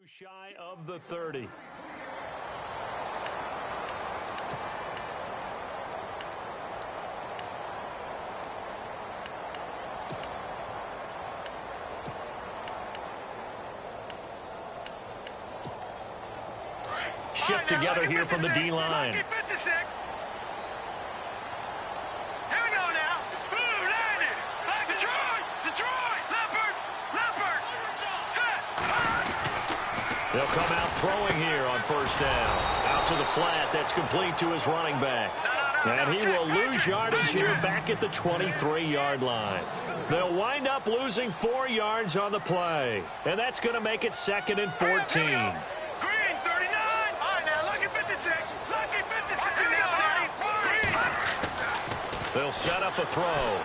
Shy of the 30. Shift together here from the D-line. They'll come out throwing here on first down. Out to the flat. That's complete to his running back. And he will lose yardage here back at the 23-yard line. They'll wind up losing 4 yards on the play. And that's going to make it 2nd and 14. Green, 39. All right, now, lucky 56. Lucky 56. They'll set up a throw.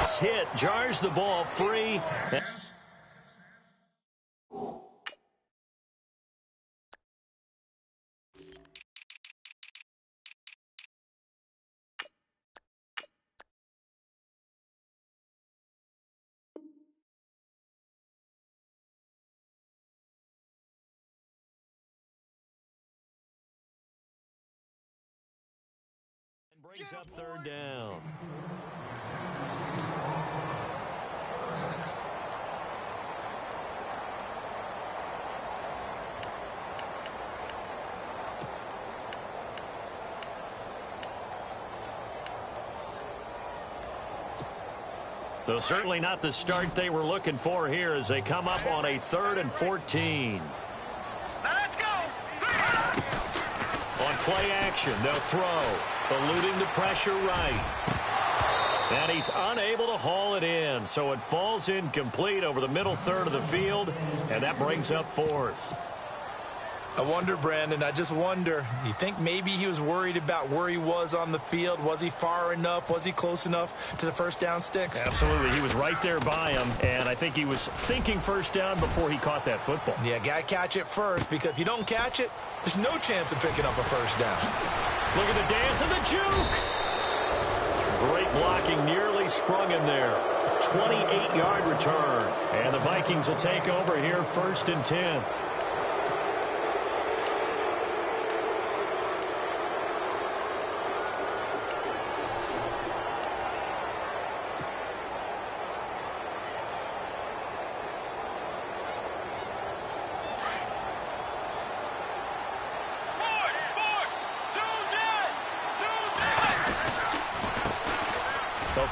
It's hit. Jars the ball free. Brings up 3rd down. So certainly not the start they were looking for here as they come up on a 3rd and 14. Let's go. On play action, they'll throw. Eluding the pressure right. And he's unable to haul it in, so it falls incomplete over the middle third of the field, and that brings up 4th. I wonder, Brandon, I just wonder, you think maybe he was worried about where he was on the field? Was he far enough? Was he close enough to the first down sticks? Absolutely. He was right there by him, and I think he was thinking first down before he caught that football. Yeah, got to catch it first, because if you don't catch it, there's no chance of picking up a first down. Look at the dance and the juke. Great blocking, nearly sprung him there. 28-yard return, and the Vikings will take over here 1st and 10.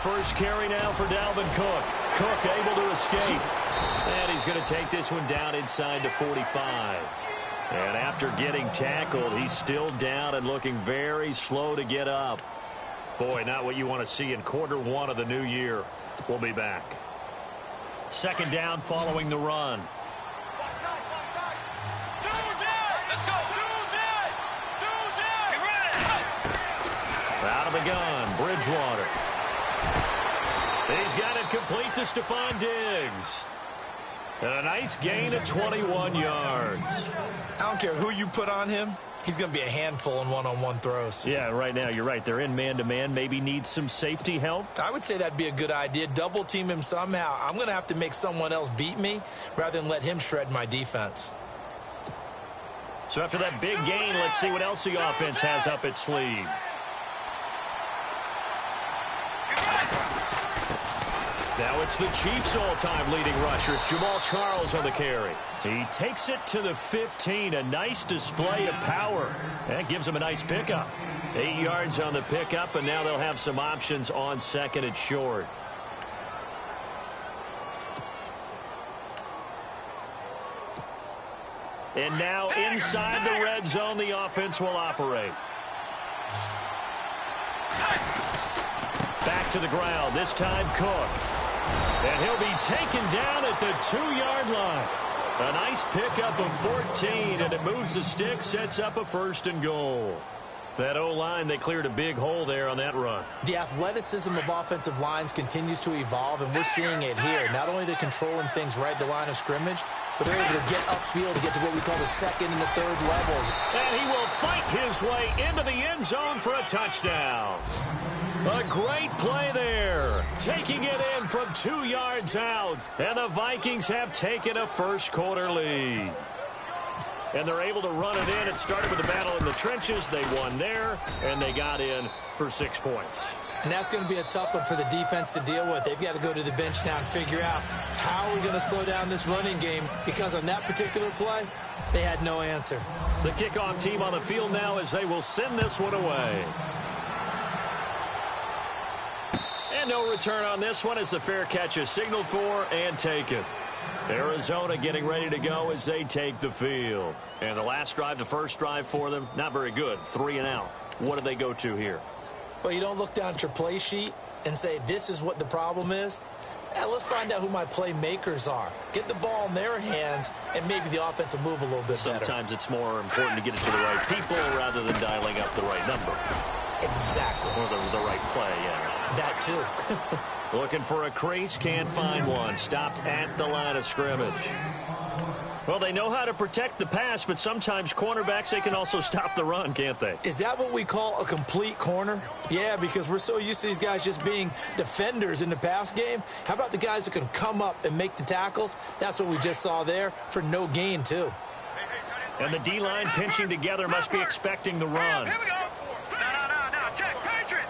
First carry now for Dalvin Cook. Cook able to escape. And he's going to take this one down inside the 45. And after getting tackled, he's still down and looking very slow to get up. Boy, not what you want to see in quarter 1 of the new year. We'll be back. 2nd down following the run. Out of the gun, Bridgewater. He's got it complete to Stephon Diggs. And a nice gain of 21 yards. I don't care who you put on him. He's going to be a handful in one-on-one throws. Yeah, right now, you're right. They're in man-to-man. Maybe needs some safety help. I would say that'd be a good idea. Double team him somehow. I'm going to have to make someone else beat me rather than let him shred my defense. So after that big gain, let's see what else the offense has up its sleeve. Now it's the Chiefs' all-time leading rusher. It's Jamal Charles on the carry. He takes it to the 15. A nice display of power. That gives him a nice pickup. 8 yards on the pickup, and now they'll have some options on 2nd and short. And now inside the red zone, the offense will operate. Back to the ground, this time Cook. And he'll be taken down at the 2-yard line. A nice pickup of 14, and it moves the stick, sets up a 1st and goal. That O-line, they cleared a big hole there on that run. The athleticism of offensive lines continues to evolve, and we're seeing it here. Not only are they controlling things right at the line of scrimmage, but they're able to get upfield to get to what we call the 2nd and the 3rd levels. And he will fight his way into the end zone for a touchdown. A great play there. Taking it in from 2 yards out. And the Vikings have taken a first-quarter lead. And they're able to run it in. It started with a battle in the trenches. They won there, and they got in for 6 points. And that's going to be a tough one for the defense to deal with. They've got to go to the bench now and figure out how are we going to slow down this running game, because on that particular play, they had no answer. The kickoff team on the field now as they will send this one away. And no return on this one as the fair catch is signaled for and taken. Arizona getting ready to go as they take the field. And the last drive, the first drive for them, not very good. 3 and out. What do they go to here? Well, you don't look down at your play sheet and say, this is what the problem is. Let's find out who my playmakers are. Get the ball in their hands, and maybe the offense will move a little bit better. Sometimes it's more important to get it to the right people rather than dialing up the right number. Exactly. Or the right play, yeah. That too. Looking for a crease, can't find one. Stopped at the line of scrimmage. Well, they know how to protect the pass, but sometimes cornerbacks, they can also stop the run, can't they? Is that what we call a complete corner? Yeah, because we're so used to these guys just being defenders in the pass game. How about the guys who can come up and make the tackles? That's what we just saw there for no gain, too. And the D-line pinching together must be expecting the run. Here we go. No. Check. Patriot.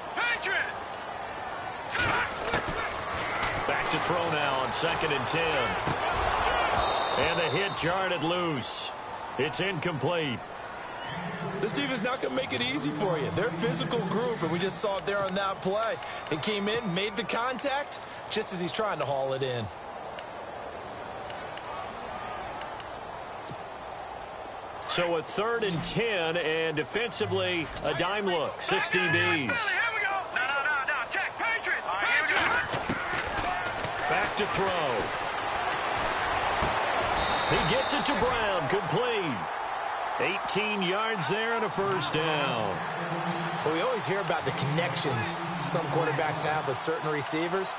Back to throw now on 2nd and 10. And the hit jarred it loose. It's incomplete. This team is not going to make it easy for you. They're a physical group, and we just saw it there on that play. It came in, made the contact, just as he's trying to haul it in. So a 3rd and 10, and defensively, a dime look. 16 Ds. Here we go. No. Check. Patriot. Here we go. Back to throw. He gets it to Brown, complete. 18 yards there and a first down. Well, we always hear about the connections some quarterbacks have with certain receivers.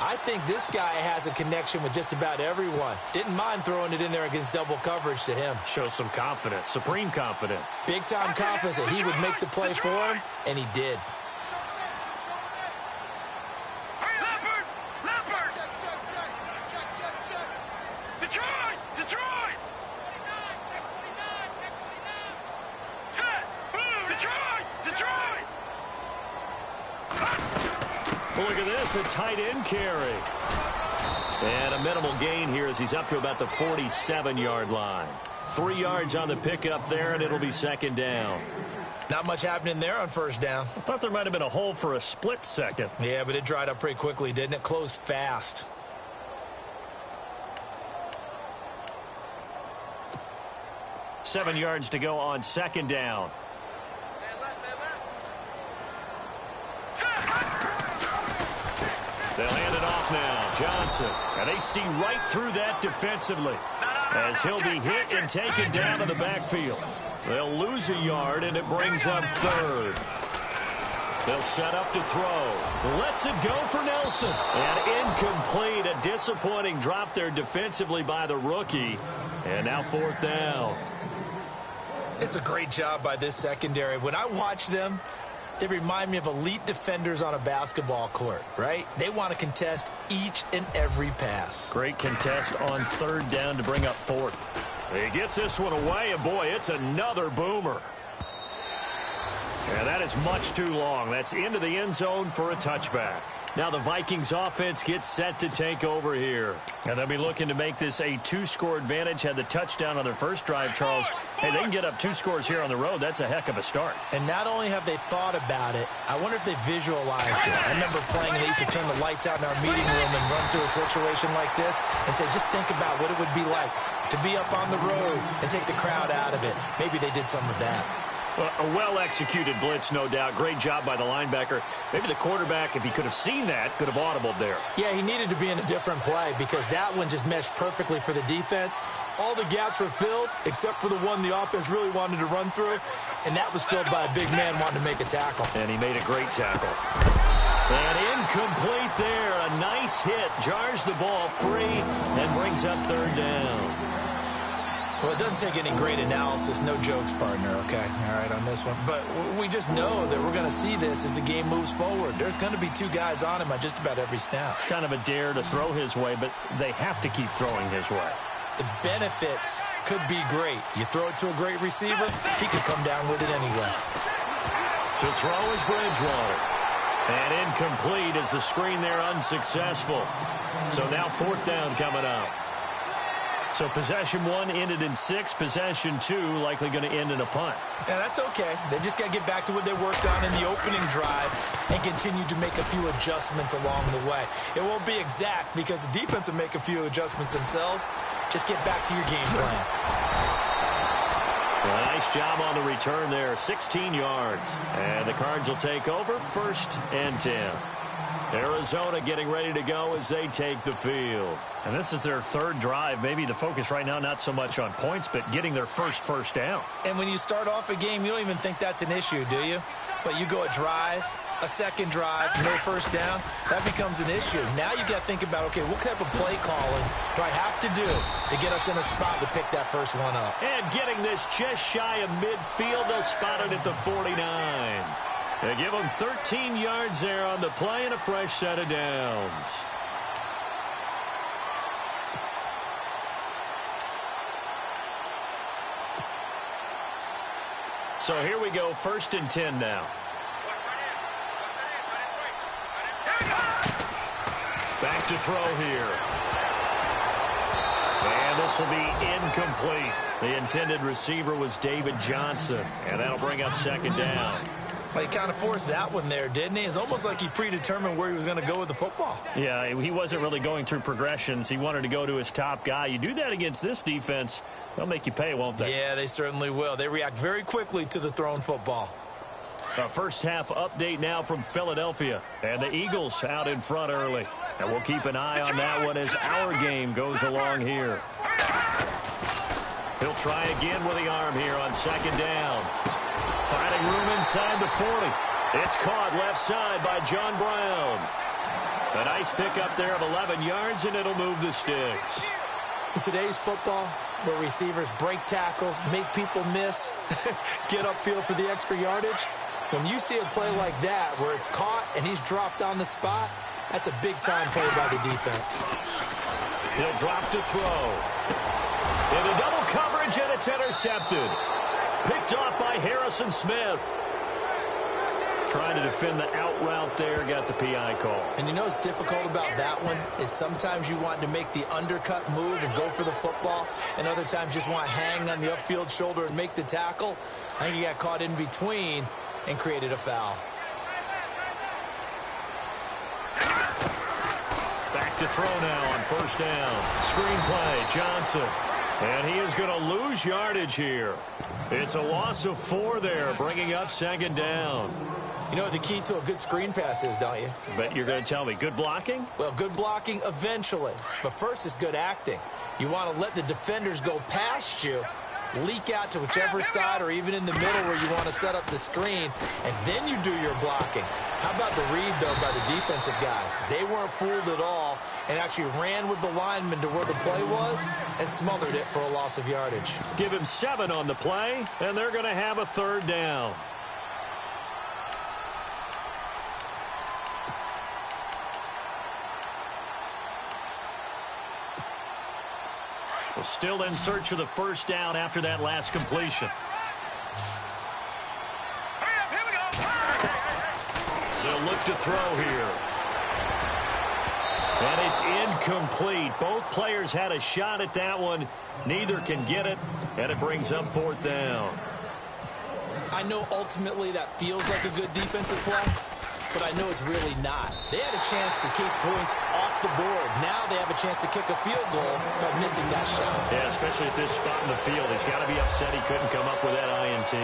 I think this guy has a connection with just about everyone. Didn't mind throwing it in there against double coverage to him. Shows some confidence, supreme confidence. Big-time confidence that he would make the play for him, and he did. Look at this, a tight end carry. And a minimal gain here as he's up to about the 47-yard line. 3 yards on the pickup there, and it'll be 2nd down. Not much happening there on 1st down. I thought there might have been a hole for a split second. Yeah, but it dried up pretty quickly, didn't it? Closed fast. Seven yards to go on 2nd down. They'll hand it off now. Johnson. And they see right through that defensively as he'll be hit and taken down to the backfield. They'll lose a yard, and it brings up 3rd. They'll set up to throw. Lets it go for Nelson. And incomplete. A disappointing drop there defensively by the rookie. And now 4th down. It's a great job by this secondary. When I watch them, they remind me of elite defenders on a basketball court, right? They want to contest each and every pass. Great contest on 3rd down to bring up 4th. He gets this one away, and boy, it's another boomer. And that is much too long. That's into the end zone for a touchback. Now the Vikings offense gets set to take over here. And they'll be looking to make this a 2-score advantage. Had the touchdown on their first drive, Charles. Hey, they can get up 2 scores here on the road. That's a heck of a start. And not only have they thought about it, I wonder if they visualized it. I remember playing, and they used to turn the lights out in our meeting room and run through a situation like this and say, just think about what it would be like to be up on the road and take the crowd out of it. Maybe they did some of that. A well-executed blitz, no doubt. Great job by the linebacker. Maybe the quarterback, if he could have seen that, could have audibled there. Yeah, he needed to be in a different play because that one just meshed perfectly for the defense. All the gaps were filled except for the one the offense really wanted to run through, and that was filled by a big man wanting to make a tackle. And he made a great tackle. And incomplete there. A nice hit. Jars the ball free and brings up 3rd down. Well, it doesn't take any great analysis. No jokes, partner, okay? All right, on this one. But we just know that we're going to see this as the game moves forward. There's going to be two guys on him on just about every snap. It's kind of a dare to throw his way, but they have to keep throwing his way. The benefits could be great. You throw it to a great receiver, he could come down with it anyway. To throw is Bridgewater. And incomplete as the screen there unsuccessful. So now 4th down coming up. So possession 1 ended in 6. Possession 2 likely going to end in a punt. Yeah, that's okay. They just got to get back to what they worked on in the opening drive and continue to make a few adjustments along the way. It won't be exact because the defense will make a few adjustments themselves. Just get back to your game plan. Well, nice job on the return there. 16 yards. And the Cards will take over 1st and 10. Arizona getting ready to go as they take the field. And this is their 3rd drive. Maybe the focus right now not so much on points, but getting their first down. And when you start off a game, you don't even think that's an issue, do you? But you go a drive, a 2nd drive, no 1st down, that becomes an issue. Now you got to think about, okay, what type of play calling do I have to do to get us in a spot to pick that first one up? And getting this just shy of midfield, they'll spot it at the 49. They give them 13 yards there on the play and a fresh set of downs. So here we go, 1st and 10 now. Back to throw here. And this will be incomplete. The intended receiver was David Johnson, and that'll bring up 2nd down. Well, he kind of forced that one there, didn't he? It's almost like he predetermined where he was going to go with the football. Yeah, he wasn't really going through progressions. He wanted to go to his top guy. You do that against this defense, they'll make you pay, won't they? Yeah, they certainly will. They react very quickly to the thrown football. A first half update now from Philadelphia. And the Eagles out in front early. And we'll keep an eye on that one as our game goes along here. He'll try again with the arm here on 2nd down. Finding room inside the 40. It's caught left side by John Brown. A nice pickup there of 11 yards, and it'll move the sticks. In today's football, where receivers break tackles, make people miss, get upfield for the extra yardage, when you see a play like that where it's caught and he's dropped on the spot, that's a big-time play by the defense. He'll drop to throw. Into double coverage, and it's intercepted. Picked off by Harrison Smith. Trying to defend the out route there, got the PI call. And you know what's difficult about that one is sometimes you want to make the undercut move and go for the football, and other times just want to hang on the upfield shoulder and make the tackle. I think he got caught in between and created a foul. Back to throw now on 1st down. Screenplay, Johnson. And he is going to lose yardage here. It's a loss of 4 there, bringing up 2nd down. You know what the key to a good screen pass is, don't you? Bet you're going to tell me. Good blocking? Well, good blocking eventually. But first is good acting. You want to let the defenders go past you, leak out to whichever side or even in the middle where you want to set up the screen, and then you do your blocking. How about the read, though, by the defensive guys? They weren't fooled at all and actually ran with the lineman to where the play was and smothered it for a loss of yardage. Give him 7 on the play, and they're going to have a 3rd down. Well, still in search of the 1st down after that last completion. They'll look to throw here. And it's incomplete. Both players had a shot at that one. Neither can get it, and it brings up 4th down. I know ultimately that feels like a good defensive play, but I know it's really not. They had a chance to keep points off the board. Now they have a chance to kick a field goal by missing that shot. Yeah, especially at this spot in the field. He's got to be upset he couldn't come up with that INT.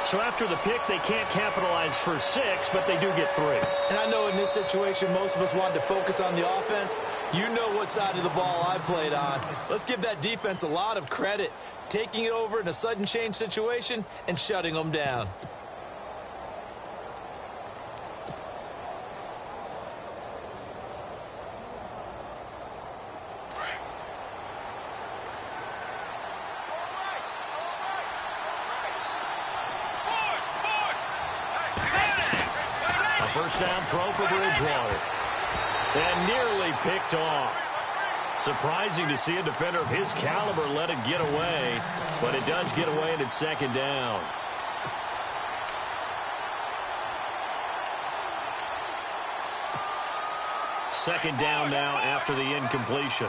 So after the pick, they can't capitalize for 6, but they do get 3. And I know in this situation, most of us wanted to focus on the offense. You know what side of the ball I played on. Let's give that defense a lot of credit, taking it over in a sudden change situation and shutting them down. first down throw for Bridgewater. And nearly picked off. Surprising to see a defender of his caliber let it get away, but it does get away and it's second down. Second down now after the incompletion.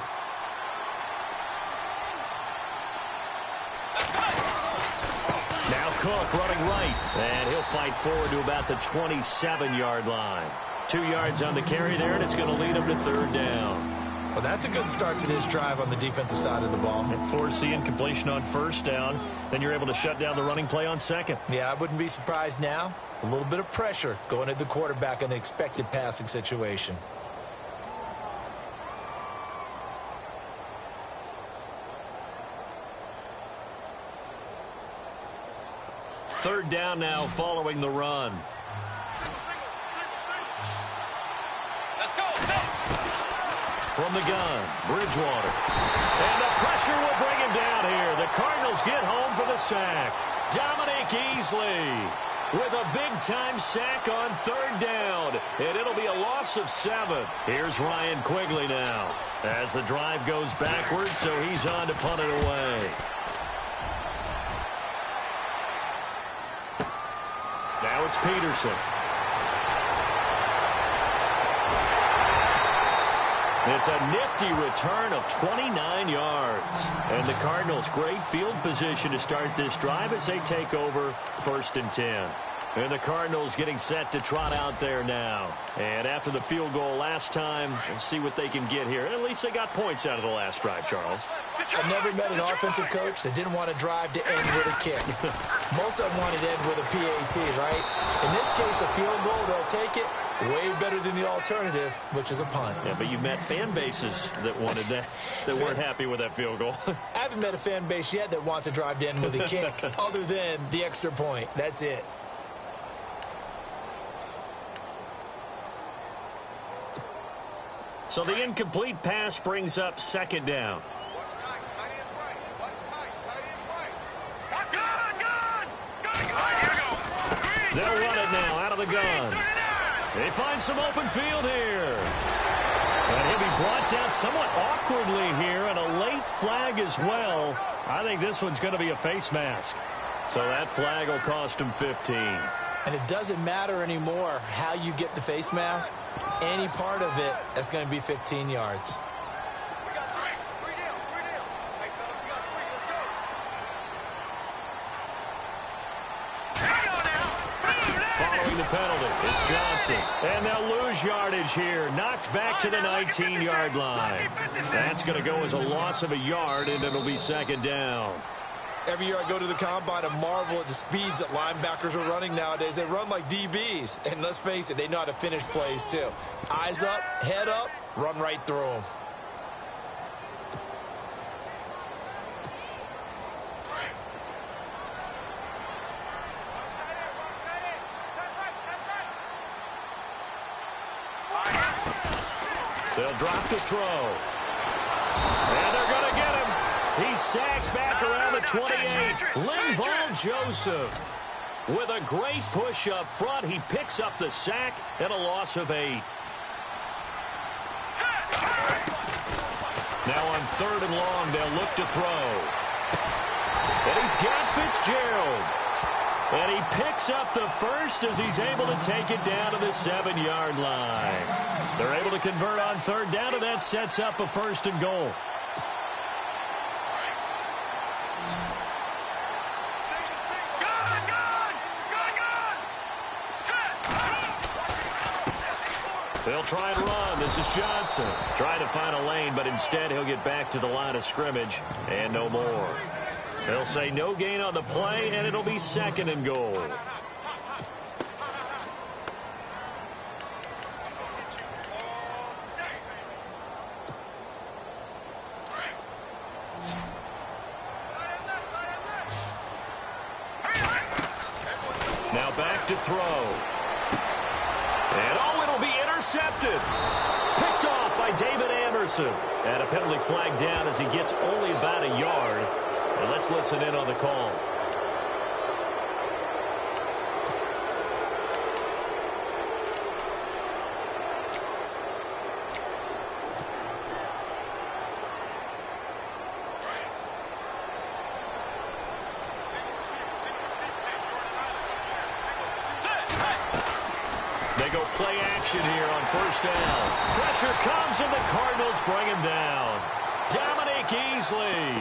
Now Cook running right, and he'll fight forward to about the 27-yard line. 2 yards on the carry there, and it's going to lead him to third down. Well, that's a good start to this drive on the defensive side of the ball. And force the incompletion on first down, then you're able to shut down the running play on second. Yeah, I wouldn't be surprised now. A little bit of pressure going at the quarterback in an expected passing situation. Third down now following the run. From the gun, Bridgewater. And the pressure will bring him down here. The Cardinals get home for the sack. Dominic Easley with a big-time sack on third down. And it'll be a loss of 7. Here's Ryan Quigley now as the drive goes backwards, so he's on to punt it away. Now it's Peterson. It's a nifty return of 29 yards. And the Cardinals, great field position to start this drive as they take over first and 10. And the Cardinals getting set to trot out there now. And after the field goal last time, we'll see what they can get here. At least they got points out of the last drive, Charles. I never met an offensive coach that didn't want to drive to end with a kick. Most of them wanted to end with a PAT, right? In this case, a field goal, they'll take it. Way better than the alternative, which is a punt. Yeah, but you've met fan bases that wanted that, that weren't happy with that field goal. I haven't met a fan base yet that wants to drive to end with a kick, other than the extra point. That's it. So the incomplete pass brings up second down. They'll run it now out of the gun. They find some open field here. And he'll be brought down somewhat awkwardly here, and a late flag as well. I think this one's going to be a face mask. So that flag will cost him 15. And it doesn't matter anymore how you get the face mask. Any part of it, that's going to be 15 yards. Following the penalty, it's Johnson. And they'll lose yardage here. Knocked back to the 19-yard line. That's going to go as a loss of a yard, and it'll be second down. Every year I go to the combine and marvel at the speeds that linebackers are running nowadays. They run like DBs. And let's face it, they know how to finish plays too. Eyes up, head up, run right through them. They'll drop the throw. And they're going to get him. He's sacked back around the 28. Linval Joseph with a great push up front. He picks up the sack and a loss of 8. Now on third and long, they'll look to throw. And he's got Fitzgerald. And he picks up the first as he's able to take it down to the 7-yard line. They're able to convert on third down, and that sets up a first and goal. They'll try and run. This is Johnson. Trying to find a lane, but instead he'll get back to the line of scrimmage and no more. They'll say no gain on the play, and it'll be second and goal. Now back to throw. And oh, it'll be intercepted. Picked off by David Anderson. And a penalty flag down as he gets only about a yard. And let's listen in on the call. action here on first down. Pressure comes, and the Cardinals bring him down. Dominique Easley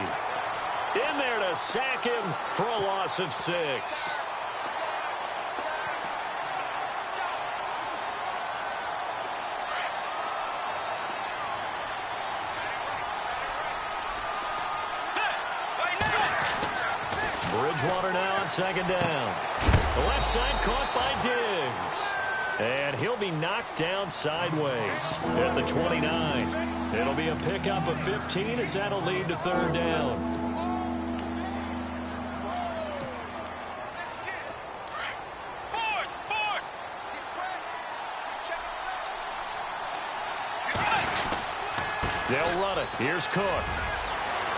in there to sack him for a loss of 6. Bridgewater now on second down. The left side caught by Diggs. And he'll be knocked down sideways at the 29. It'll be a pickup of 15 as that'll lead to third down. They'll run it. Here's Cook.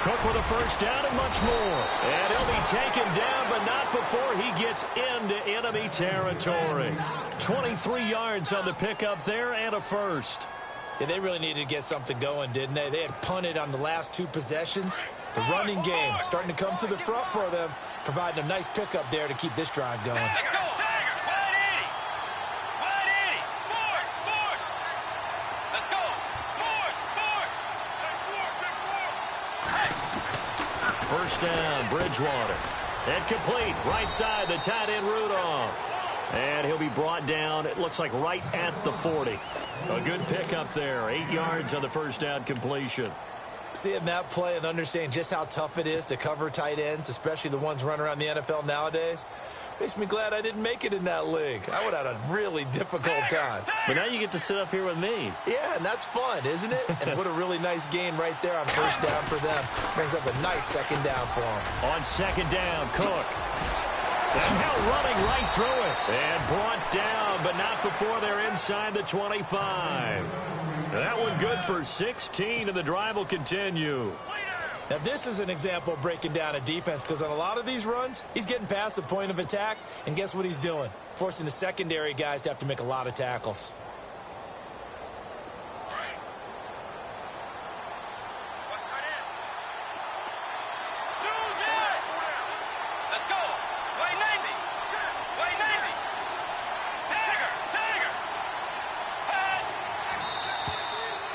Cook with a first down and much more. And he'll be taken down, but not before he gets into enemy territory. 23 yards on the pickup there and a first. Yeah, they really needed to get something going, didn't they? They had punted on the last 2 possessions. The running game starting to come to the front for them, providing a nice pickup there to keep this drive going. Let's go. Tiger, 180. 180. Force. Let's go. Force. First down, Bridgewater. And complete. Right side, the tight end Rudolph. And he'll be brought down, it looks like right at the 40. A good pickup there. 8 yards on the first down completion. Seeing that play and understanding just how tough it is to cover tight ends, especially the ones running around the NFL nowadays, makes me glad I didn't make it in that league. I would have had a really difficult time. But now you get to sit up here with me. Yeah, and that's fun, isn't it? And what a really nice game right there on first down for them. Brings up a nice second down for them. On second down, Cook. And now running right through it. And brought down, but not before they're inside the 25. That one good for 16, and the drive will continue. Now, this is an example of breaking down a defense, because on a lot of these runs, he's getting past the point of attack, and guess what he's doing? Forcing the secondary guys to have to make a lot of tackles.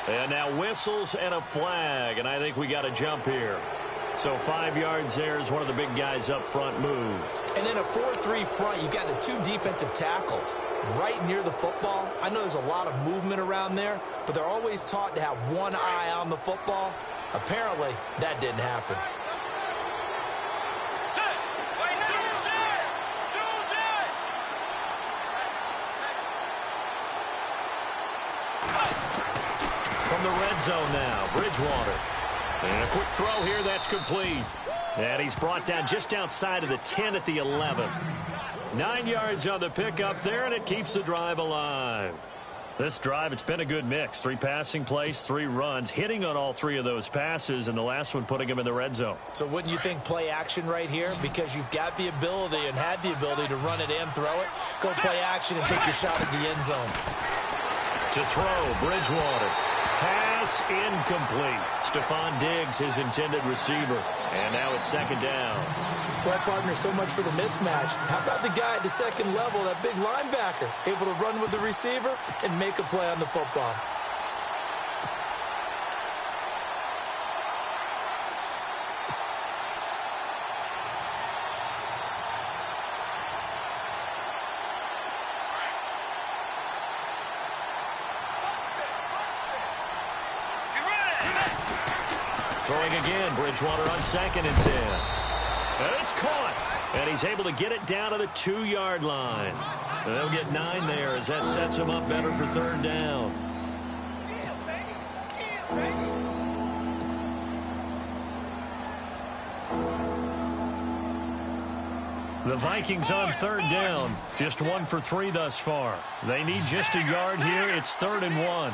And now whistles and a flag, and I think we got a jump here. So 5 yards there as one of the big guys up front moved. And in a 4-3 front, you got the 2 defensive tackles right near the football. I know there's a lot of movement around there, but they're always taught to have one eye on the football. Apparently, that didn't happen. From the red zone now, Bridgewater. And a quick throw here, that's complete. And he's brought down just outside of the 10 at the 11. 9 yards on the pickup there, and it keeps the drive alive. This drive, it's been a good mix. 3 passing plays, 3 runs, hitting on all 3 of those passes, and the last one putting him in the red zone. So wouldn't you think play action right here? Because you've got the ability and had the ability to run it and throw it. Go play action and take your shot at the end zone. To throw, Bridgewater. Pass incomplete. Stephon Diggs, his intended receiver. And now it's second down. Well, partner, so much for the mismatch. How about the guy at the second level, that big linebacker, able to run with the receiver and make a play on the football? Throwing again, Bridgewater on second and 10. And it's caught. And he's able to get it down to the 2-yard line. And they'll get 9 there as that sets him up better for third down. The Vikings on third down. Just 1 for 3 thus far. They need just a yard here. It's 3rd and 1.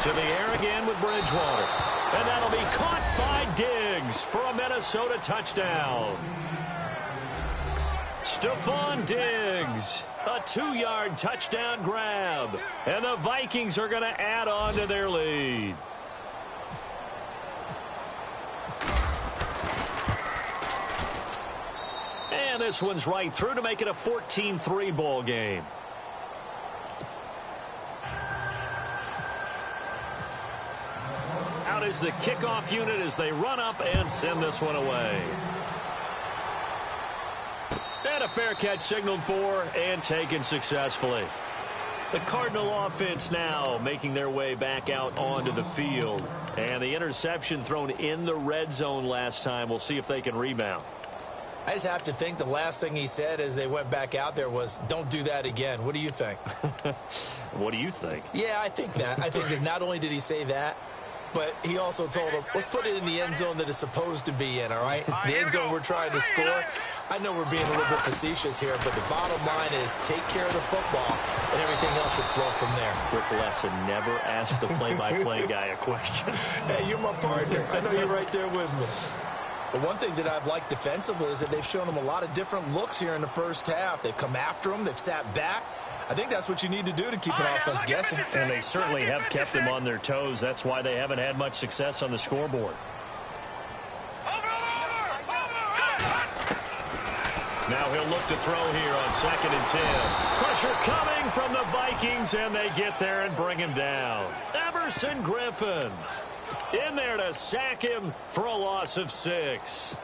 To the air again with Bridgewater. And that'll be caught by Diggs for a Minnesota touchdown. Stephon Diggs, a 2-yard touchdown grab. And the Vikings are going to add on to their lead. And this one's right through to make it a 14-3 ball game. is the kickoff unit as they run up and send this one away. And a fair catch signaled for and taken successfully. The Cardinal offense now making their way back out onto the field. And the interception thrown in the red zone last time. We'll see if they can rebound. I just have to think the last thing he said as they went back out there was, don't do that again. What do you think? What do you think? Yeah, I think that. I think that not only did he say that, but he also told him, let's put it in the end zone that it's supposed to be in, all right? The end zone we're trying to score. I know we're being a little bit facetious here, but the bottom line is take care of the football, and everything else should flow from there. Quick lesson, never ask the play-by-play guy a question. Hey, you're my partner. I know you're right there with me. The one thing that I've liked defensively is that they've shown them a lot of different looks here in the first half. They've come after them. They've sat back. I think that's what you need to do to keep an offense guessing. And they certainly have kept them on their toes. That's why they haven't had much success on the scoreboard. Now he'll look to throw here on 2nd and 10. Pressure coming from the Vikings, and they get there and bring him down. Everson Griffin in there to sack him for a loss of 6.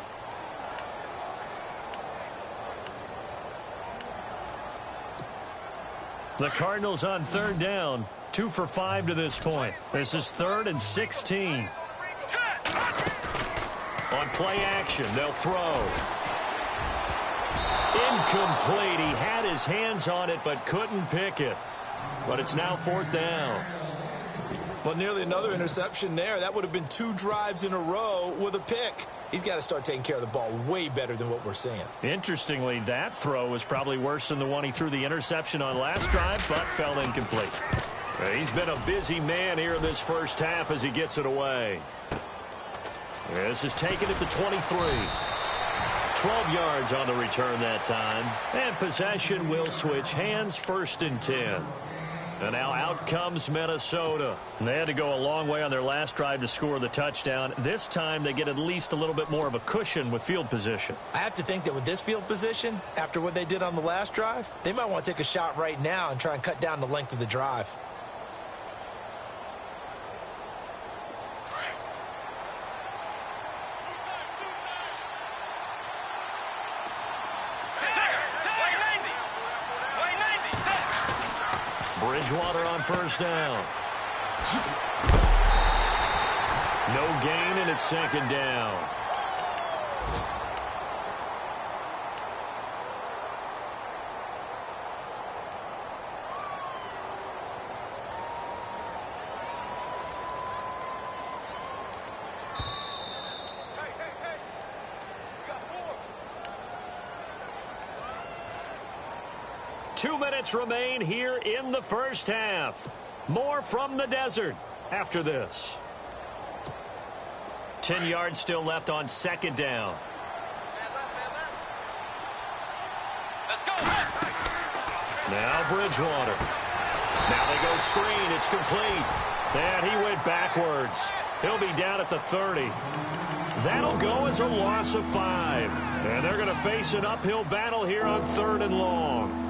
The Cardinals on 3rd down, 2 for 5 to this point. This is 3rd and 16. On play action, they'll throw. Incomplete. He had his hands on it but couldn't pick it. But it's now 4th down. Well, nearly another interception there. That would have been 2 drives in a row with a pick. He's got to start taking care of the ball way better than what we're seeing. Interestingly, that throw was probably worse than the one he threw the interception on last drive, but fell incomplete. He's been a busy man here in this first half as he gets it away. This is taken at the 23. 12 yards on the return that time. And possession will switch hands, 1st and 10. And now out comes Minnesota. They had to go a long way on their last drive to score the touchdown. This time they get at least a little bit more of a cushion with field position. I have to think that with this field position, after what they did on the last drive, they might want to take a shot right now and try and cut down the length of the drive. Bridgewater on 1st down. No gain, and it's 2nd down. Two minutes remain here in the first half. More from the desert after this. 10 yards still left on 2nd down. Now Bridgewater. Now they go screen. It's complete. And he went backwards. He'll be down at the 30. That'll go as a loss of 5. And they're going to face an uphill battle here on 3rd and long.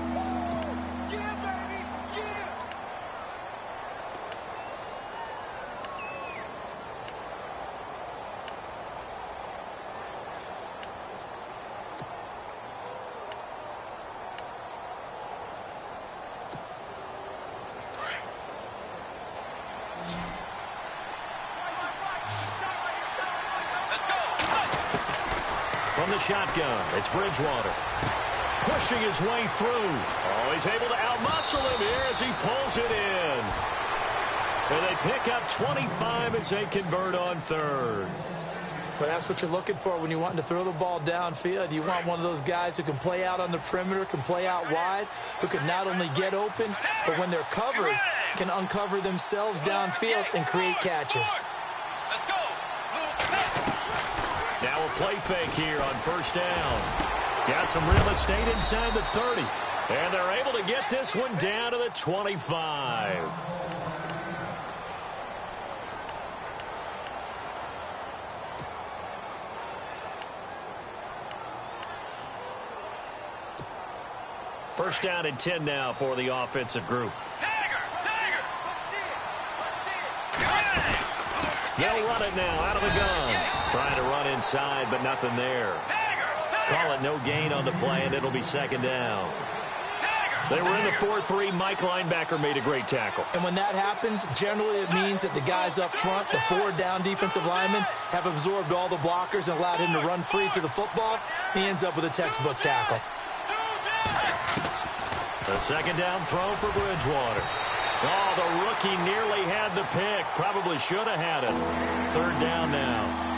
From the shotgun, it's Bridgewater. Pushing his way through. Oh, he's able to outmuscle him here as he pulls it in. And they pick up 25 as they convert on 3rd. But that's what you're looking for when you want to throw the ball downfield. You want one of those guys who can play out on the perimeter, can play out wide, who can not only get open, but when they're covered, can uncover themselves downfield and create catches. Now a play fake here on 1st down. Got some real estate inside the 30. And they're able to get this one down to the 25. First down and 10 now for the offensive group. Tiger! They'll They'll run it now out of the gun. Trying to run inside, but nothing there. Call it no gain on the play, and it'll be second down. They were in the 4-3. Mike linebacker made a great tackle. And when that happens, generally it means that the guys up front, the 4 down defensive linemen, have absorbed all the blockers and allowed him to run free to the football. He ends up with a textbook tackle. The second down throw for Bridgewater. Oh, the rookie nearly had the pick. Probably should have had it. Third down now.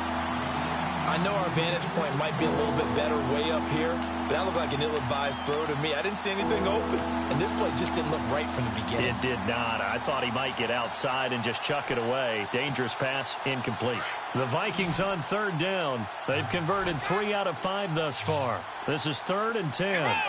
I know our vantage point might be a little bit better way up here, but that looked like an ill-advised throw to me. I didn't see anything open, and this play just didn't look right from the beginning. It did not. I thought he might get outside and just chuck it away. Dangerous pass, incomplete. The Vikings on third down. They've converted 3 out of 5 thus far. This is 3rd and 10.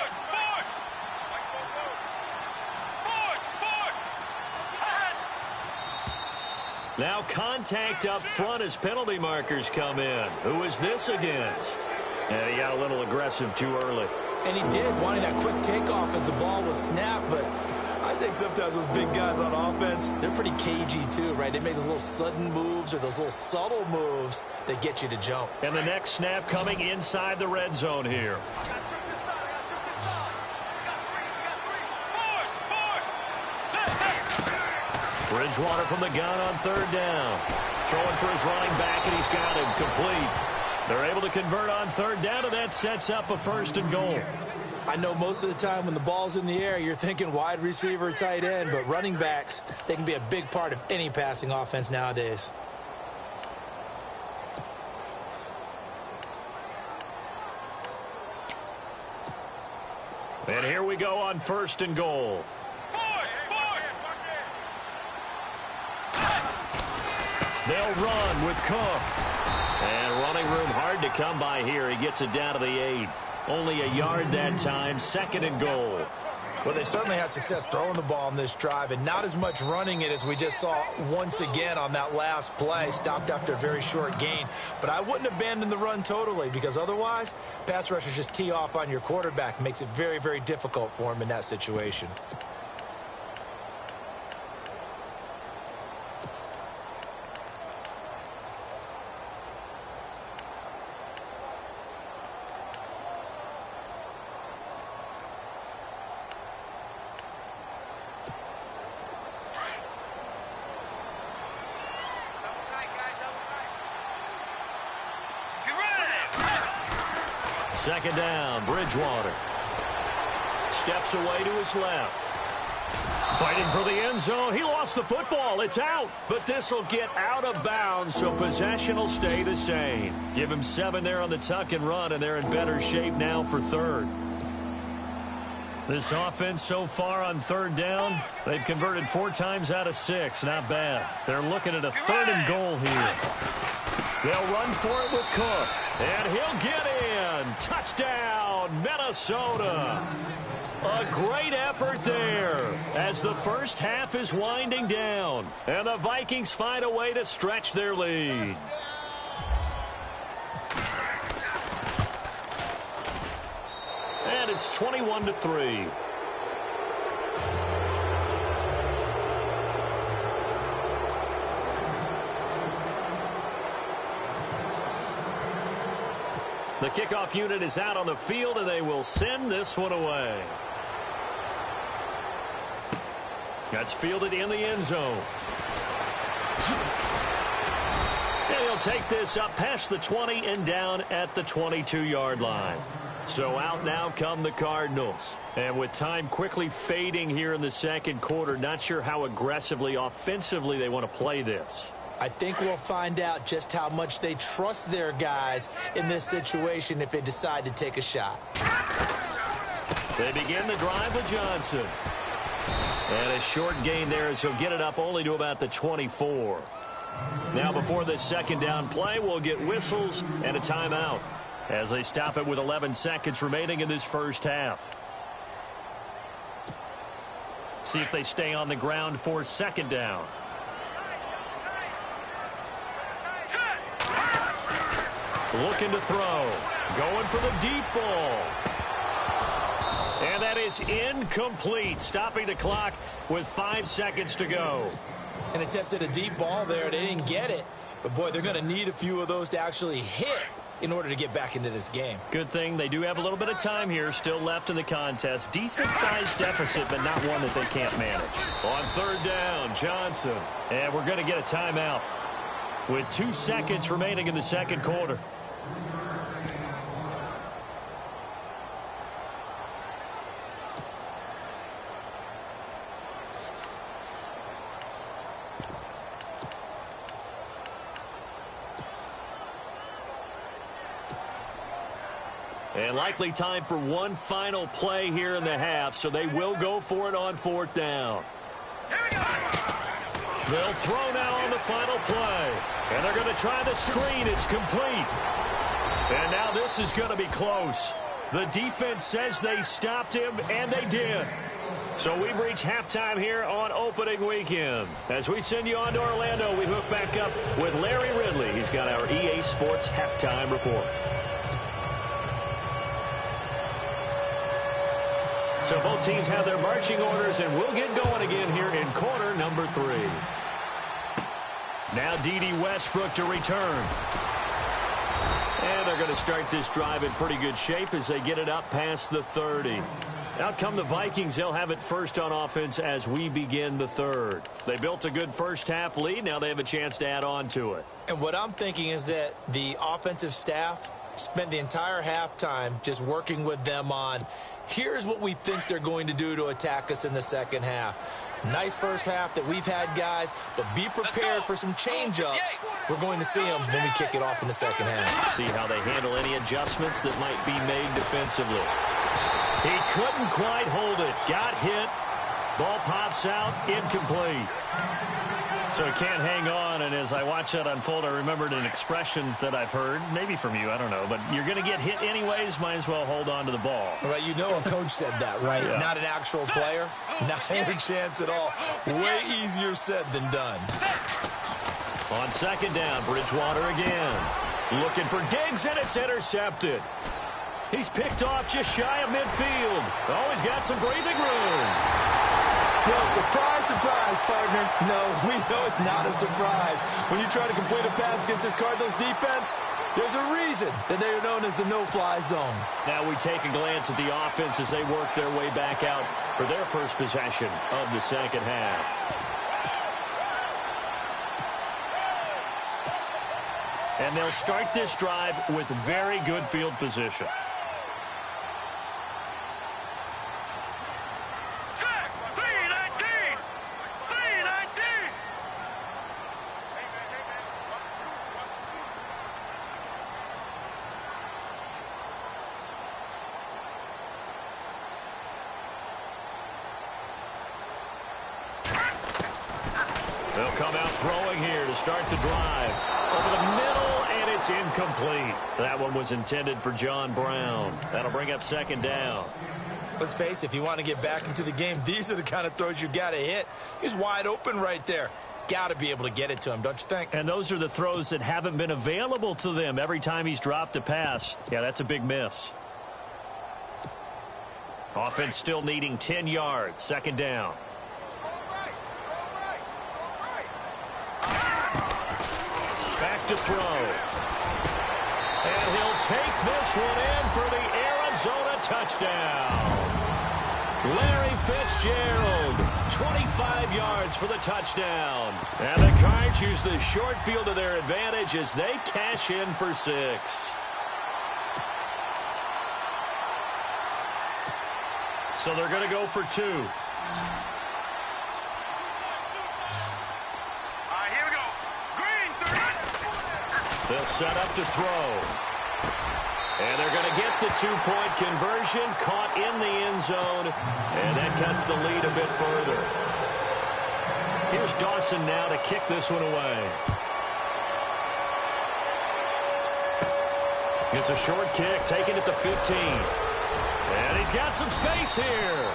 Now contact up front as penalty markers come in. Who is this against? Yeah, he got a little aggressive too early. And he did, wanting that quick takeoff as the ball was snapped, but I think sometimes those big guys on offense, they're pretty cagey too, right? They make those little sudden moves or those little subtle moves that get you to jump. And the next snap coming inside the red zone here. Bridgewater from the gun on third down. Throwing for his running back, and he's got him complete. They're able to convert on third down, and that sets up a 1st and goal. I know most of the time when the ball's in the air, you're thinking wide receiver, tight end, but running backs, they can be a big part of any passing offense nowadays. And here we go on 1st and goal. They'll run with Cook. And running room hard to come by here. He gets it down to the 8. Only a yard that time. 2nd and goal. Well, they certainly had success throwing the ball in this drive, and not as much running it as we just saw once again on that last play. Stopped after a very short gain. But I wouldn't abandon the run totally, because otherwise, pass rushers just tee off on your quarterback. Makes it very, very difficult for him in that situation. Second down, Bridgewater. Steps away to his left. Fighting for the end zone. He lost the football. It's out. But this will get out of bounds, so possession will stay the same. Give him 7 there on the tuck and run, and they're in better shape now for 3rd. This offense so far on 3rd down, they've converted 4 times out of 6. Not bad. They're looking at a 3rd and goal here. They'll run for it with Cook. And he'll get in. Touchdown, Minnesota. A great effort there as the first half is winding down. And the Vikings find a way to stretch their lead. And it's 21-3. The kickoff unit is out on the field, and they will send this one away. That's fielded in the end zone. And he'll take this up past the 20 and down at the 22-yard line. So out now come the Cardinals. And with time quickly fading here in the second quarter, not sure how aggressively, offensively they want to play this. I think we'll find out just how much they trust their guys in this situation if they decide to take a shot. They begin the drive with Johnson. And a short gain there as he'll get it up only to about the 24. Now before this second down play, we'll get whistles and a timeout as they stop it with 11 seconds remaining in this first half. See if they stay on the ground for second down. Looking to throw. Going for the deep ball. And that is incomplete. Stopping the clock with 5 seconds to go. And attempted a deep ball there. They didn't get it. But, boy, they're going to need a few of those to actually hit in order to get back into this game. Good thing they do have a little bit of time here still left in the contest. Decent-sized deficit, but not one that they can't manage. On third down, Johnson. And we're going to get a timeout with 2 seconds remaining in the second quarter. And likely time for one final play here in the half, so they will go for it on fourth down. They'll throw now on the final play. And they're going to try the screen. It's complete. And now this is going to be close. The defense says they stopped him, and they did. So we've reached halftime here on opening weekend. As we send you on to Orlando, we hook back up with Larry Ridley. He's got our EA Sports halftime report. So both teams have their marching orders, and we'll get going again here in quarter number 3. Now D.D. Westbrook to return. And they're going to start this drive in pretty good shape as they get it up past the 30. Out come the Vikings. They'll have it first on offense as we begin the third. They built a good first-half lead. Now they have a chance to add on to it. And what I'm thinking is that the offensive staff spent the entire halftime just working with them on, here's what we think they're going to do to attack us in the second half. Nice first half that we've had, guys, but be prepared for some change-ups. We're going to see them when we kick it off in the second half. See how they handle any adjustments that might be made defensively. He couldn't quite hold it. Got hit. Ball pops out. Incomplete. So he can't hang on, and as I watch that unfold, I remembered an expression that I've heard, maybe from you, I don't know, but you're going to get hit anyways, might as well hold on to the ball. Right, you know a coach said that, right? Yeah. Not an actual player. Not a chance at all. Way easier said than done. On second down, Bridgewater again. Looking for Diggs, and it's intercepted. He's picked off just shy of midfield. Oh, he's got some breathing room. Well, surprise, surprise, partner. No, we know it's not a surprise. When you try to complete a pass against this Cardinals defense, there's a reason that they are known as the no-fly zone. Now we take a glance at the offense as they work their way back out for their first possession of the second half. And they'll start this drive with very good field position. They'll come out throwing here to start the drive. Over the middle, and it's incomplete. That one was intended for John Brown. That'll bring up second down. Let's face it, if you want to get back into the game, these are the kind of throws you got to hit. He's wide open right there. Got to be able to get it to him, don't you think? And those are the throws that haven't been available to them every time he's dropped a pass. Yeah, that's a big miss. Offense still needing 10 yards. Second down. Back to throw. And he'll take this one in for the Arizona touchdown. Larry Fitzgerald, 25 yards for the touchdown. And the Cards use the short field to their advantage as they cash in for 6. So they're going to go for 2. They'll set up to throw. And they're going to get the 2-point conversion, caught in the end zone, and that cuts the lead a bit further. Here's Dawson now to kick this one away. It's a short kick, taken at the 15. And he's got some space here.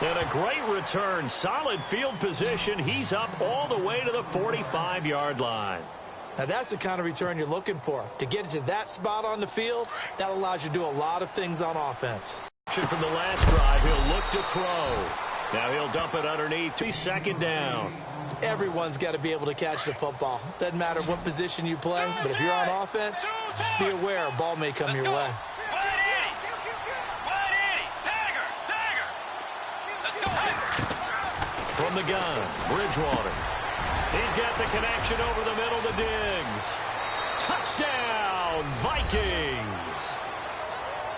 And a great return, solid field position. He's up all the way to the 45-yard line. Now, that's the kind of return you're looking for. To get to that spot on the field, that allows you to do a lot of things on offense. From the last drive, he'll look to throw. Now he'll dump it underneath. Second down. Everyone's got to be able to catch the football. Doesn't matter what position you play, but if you're on offense, be aware a ball may come your way. From the gun, Bridgewater. He's got the connection over the middle to Diggs. Touchdown, Vikings!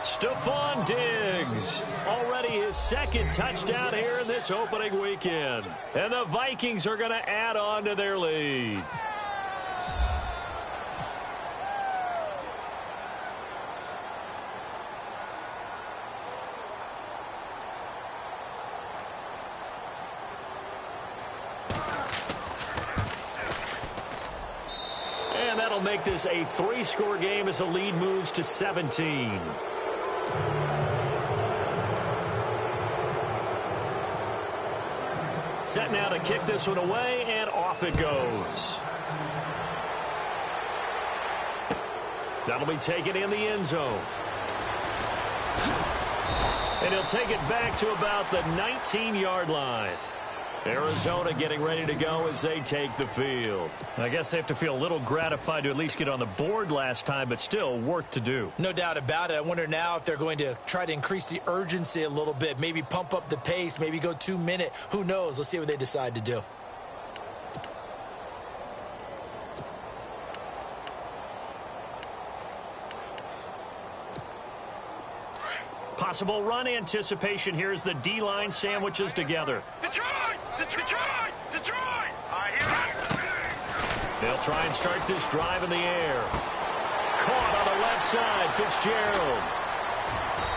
Stephon Diggs, already his second touchdown here in this opening weekend. And the Vikings are going to add on to their lead. And that'll make this a 3-score game as the lead moves to 17. Set now to kick this one away, and off it goes. That'll be taken in the end zone. And he'll take it back to about the 19-yard line. Arizona getting ready to go as they take the field. I guess they have to feel a little gratified to at least get on the board last time, but still work to do. No doubt about it. I wonder now if they're going to try to increase the urgency a little bit, maybe pump up the pace, maybe go 2-minute. Who knows? Let's see what they decide to do. Possible run anticipation here as the D-line sandwiches together. Detroit! Detroit! Detroit! I hear it. They'll try and start this drive in the air. Caught on the left side, Fitzgerald.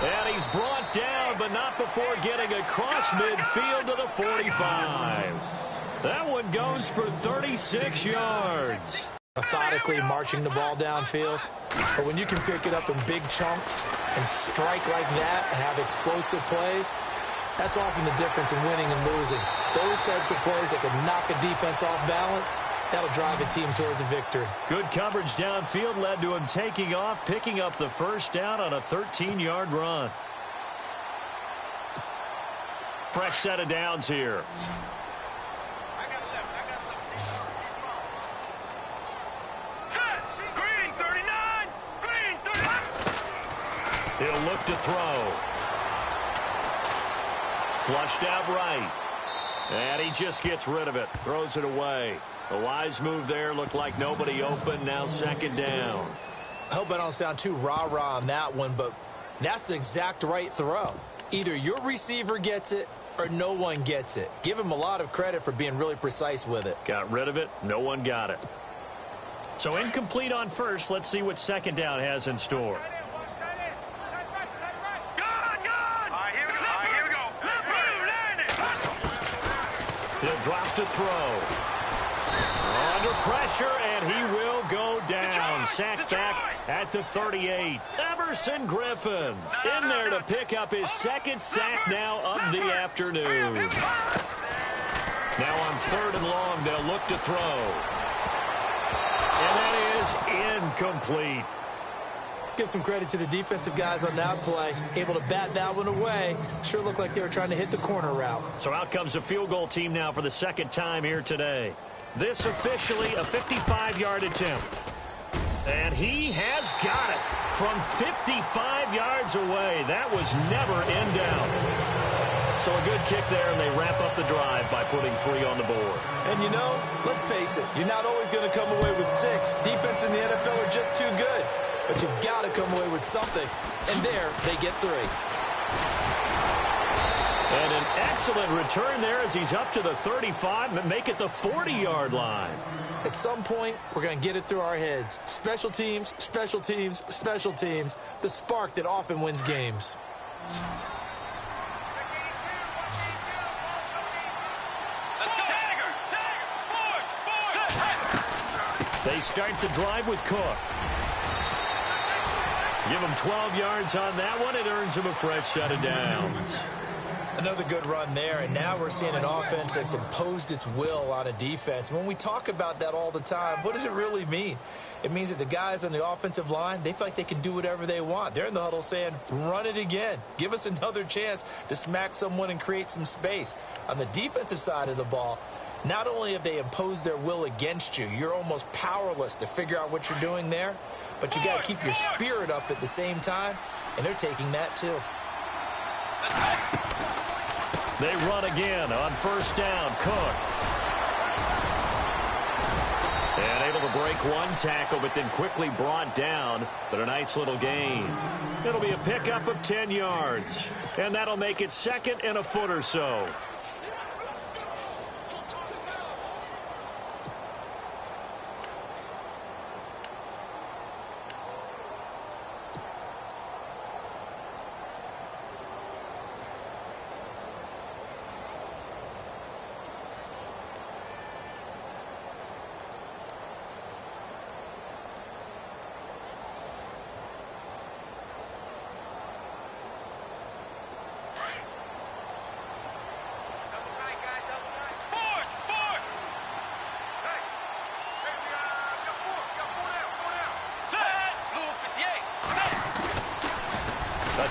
And he's brought down, but not before getting across midfield to the 45. That one goes for 36 yards. Methodically marching the ball downfield. But when you can pick it up in big chunks and strike like that, have explosive plays, that's often the difference in winning and losing. Those types of plays that can knock a defense off balance, that'll drive a team towards a victory. Good coverage downfield led to him taking off, picking up the first down on a 13-yard run. Fresh set of downs here. He'll look to throw. Flushed out right. And he just gets rid of it. Throws it away. A wise move there. Looked like nobody open. Now second down. I hope I don't sound too rah-rah on that one, but that's the exact right throw. Either your receiver gets it or no one gets it. Give him a lot of credit for being really precise with it. Got rid of it. No one got it. So incomplete on first. Let's see what second down has in store. He'll drop to throw. Under pressure, and he will go down. Sacked back at the 38. Everson Griffin in there to pick up his second sack now of the afternoon. Now on 3rd and long, they'll look to throw. And that is incomplete. Let's give some credit to the defensive guys on that play. Able to bat that one away. Sure looked like they were trying to hit the corner route. So out comes the field goal team now for the second time here today. This officially a 55-yard attempt. And he has got it from 55 yards away. That was never in doubt. So a good kick there, and they wrap up the drive by putting 3 on the board. And you know, let's face it, you're not always going to come away with 6. Defense in the NFL are just too good. But you've got to come away with something. And there, they get 3. And an excellent return there as he's up to the 35 and make it the 40-yard line. At some point, we're going to get it through our heads. Special teams, special teams, special teams. The spark that often wins games. They start the drive with Cook. Give him 12 yards on that one. It earns him a fresh set of downs. Another good run there, and now we're seeing an offense that's imposed its will on a defense. When we talk about that all the time, what does it really mean? It means that the guys on the offensive line, they feel like they can do whatever they want. They're in the huddle saying, run it again. Give us another chance to smack someone and create some space. On the defensive side of the ball, Not only have they imposed their will against you, you're almost powerless to figure out what you're doing there, but you got to keep your spirit up at the same time, and they're taking that too. They run again on first down. Cook. And able to break one tackle, but then quickly brought down. But a nice little gain. It'll be a pickup of 10 yards. And that'll make it second and a foot or so.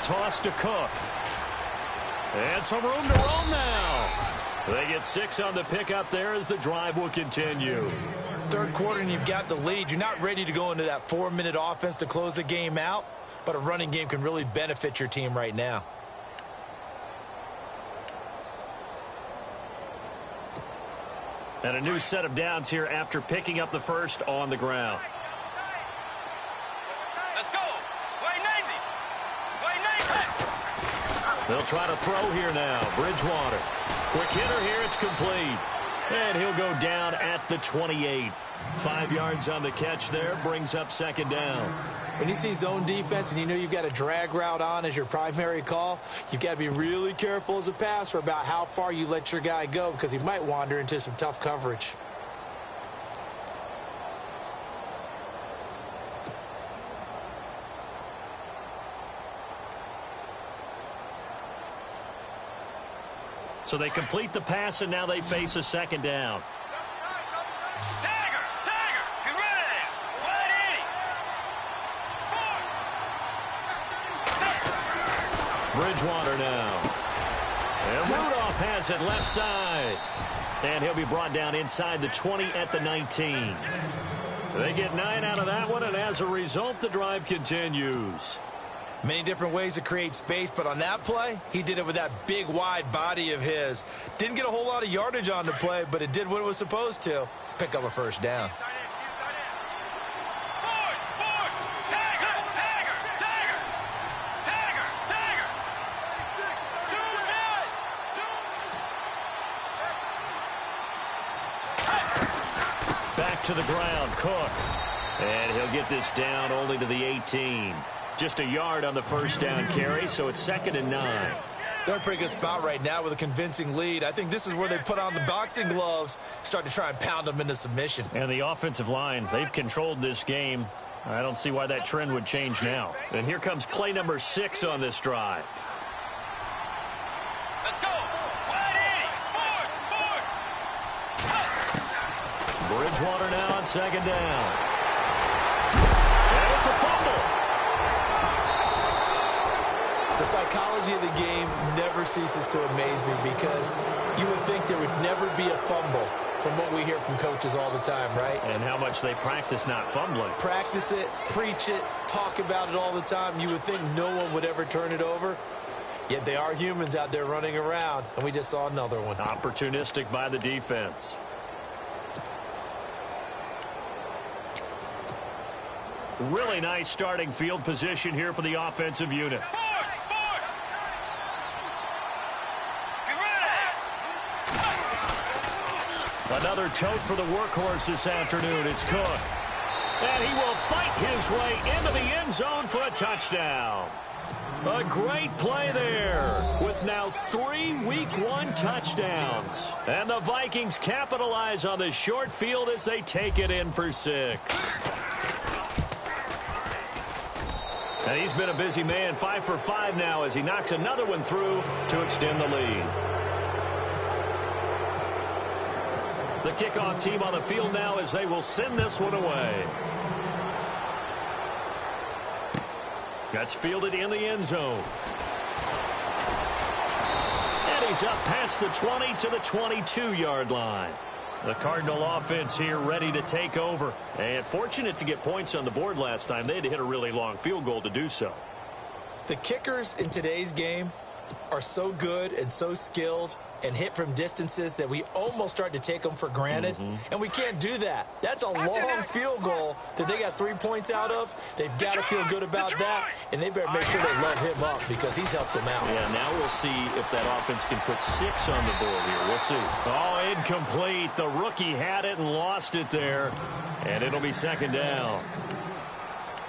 Toss to Cook. And some room to roam now. They get 6 on the pickup there as the drive will continue. Third quarter and you've got the lead. You're not ready to go into that 4-minute offense to close the game out, but a running game can really benefit your team right now. And a new set of downs here after picking up the first on the ground. They'll try to throw here now. Bridgewater. Quick hitter here. It's complete. And he'll go down at the 28. 5 yards on the catch there. Brings up second down. When you see zone defense and you know you've got a drag route on as your primary call, you've got to be really careful as a passer about how far you let your guy go because he might wander into some tough coverage. So they complete the pass, and now they face a second down. Tiger! Get ready! 180! Bridgewater now. And Rudolph has it left side. And he'll be brought down inside the 20 at the 19. They get 9 out of that one, and as a result, the drive continues. Many different ways to create space, but on that play, he did it with that big, wide body of his. Didn't get a whole lot of yardage on the play, but it did what it was supposed to. Pick up a first down. Back to the ground, Cook. And he'll get this down only to the 18. Just a yard on the first down carry, so it's 2nd and 9. They're in a pretty good spot right now with a convincing lead. I think this is where they put on the boxing gloves, start to try and pound them into submission. And the offensive line, they've controlled this game. I don't see why that trend would change now. And here comes play number 6 on this drive. Let's go! 180! Bridgewater now on second down. And it's a fumble. The psychology of the game never ceases to amaze me because you would think there would never be a fumble from what we hear from coaches all the time, right? And how much they practice not fumbling. Practice it, preach it, talk about it all the time. You would think no one would ever turn it over. Yet they are humans out there running around, and we just saw another one. Opportunistic by the defense. Really nice starting field position here for the offensive unit. Another tote for the workhorse this afternoon. It's Cook. And he will fight his way into the end zone for a touchdown. A great play there with now 3 Week 1 touchdowns. And the Vikings capitalize on the short field as they take it in for 6. And he's been a busy man, 5 for 5 now as he knocks another one through to extend the lead. The kickoff team on the field now as they will send this one away. That's fielded in the end zone. And he's up past the 20 to the 22-yard line. The Cardinal offense here ready to take over. And fortunate to get points on the board last time. They had to hit a really long field goal to do so. The kickers in today's game are so good and so skilled and hit from distances that we almost start to take them for granted. And we can't do that. That's a long field goal that they got 3 points out of. They've got to feel good about that, and they better make sure they load him up because he's helped them out. Yeah, now we'll see if that offense can put 6 on the board here. We'll see. Oh, incomplete. The rookie had it and lost it there, and it'll be second down.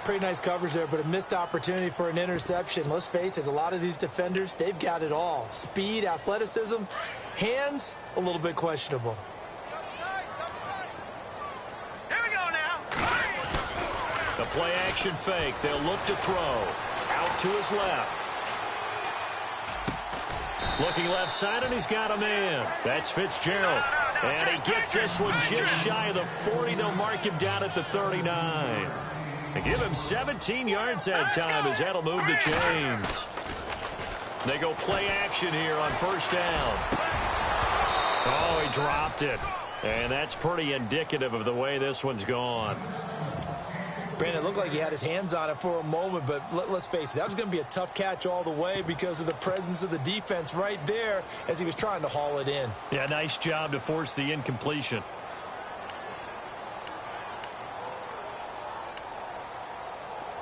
Pretty nice coverage there, but a missed opportunity for an interception. Let's face it, a lot of these defenders, they've got it all. Speed, athleticism, hands, a little bit questionable. Here we go now. The play action fake. They'll look to throw. Out to his left. Looking left side, and he's got a man. That's Fitzgerald. And he gets this one just shy of the 40. They'll mark him down at the 39. And give him 17 yards that time as that'll move the chains. They go play action here on first down. Oh, he dropped it. And that's pretty indicative of the way this one's gone. Brandon, it looked like he had his hands on it for a moment, but let's face it, that was going to be a tough catch all the way because of the presence of the defense right there as he was trying to haul it in. Yeah, nice job to force the incompletion.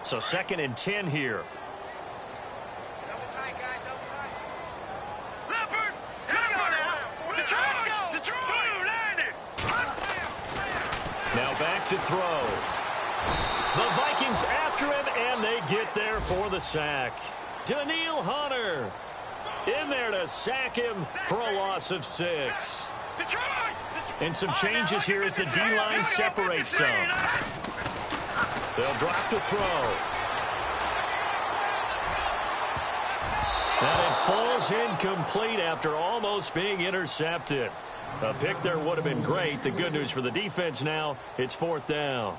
So 2nd and 10 here. Double tight, guys, double tight. Leopard, here we go now. Detroit, Detroit. Landed. Now back to throw. The Vikings after him, and they get there for the sack. Daniil Hunter in there to sack him for a loss of 6. Detroit. And some changes here as the D-line separates some. They'll drop to throw. And it falls incomplete after almost being intercepted. A pick there would have been great. The good news for the defense now, it's 4th down.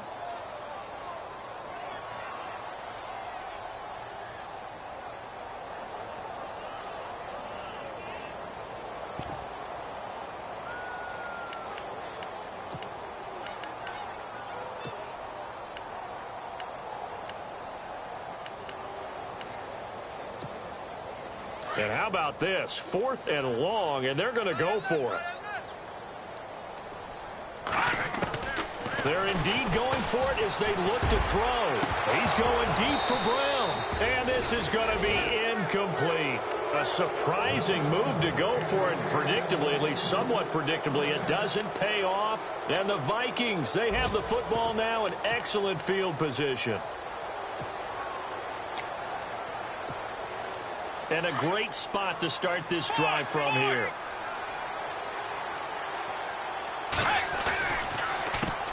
And how about this? 4th and long, and they're going to go for it. They're indeed going for it as they look to throw. He's going deep for Brown. And this is going to be incomplete. A surprising move to go for it predictably, at least somewhat predictably. It doesn't pay off. And the Vikings, they have the football now in excellent field position. And a great spot to start this drive from here.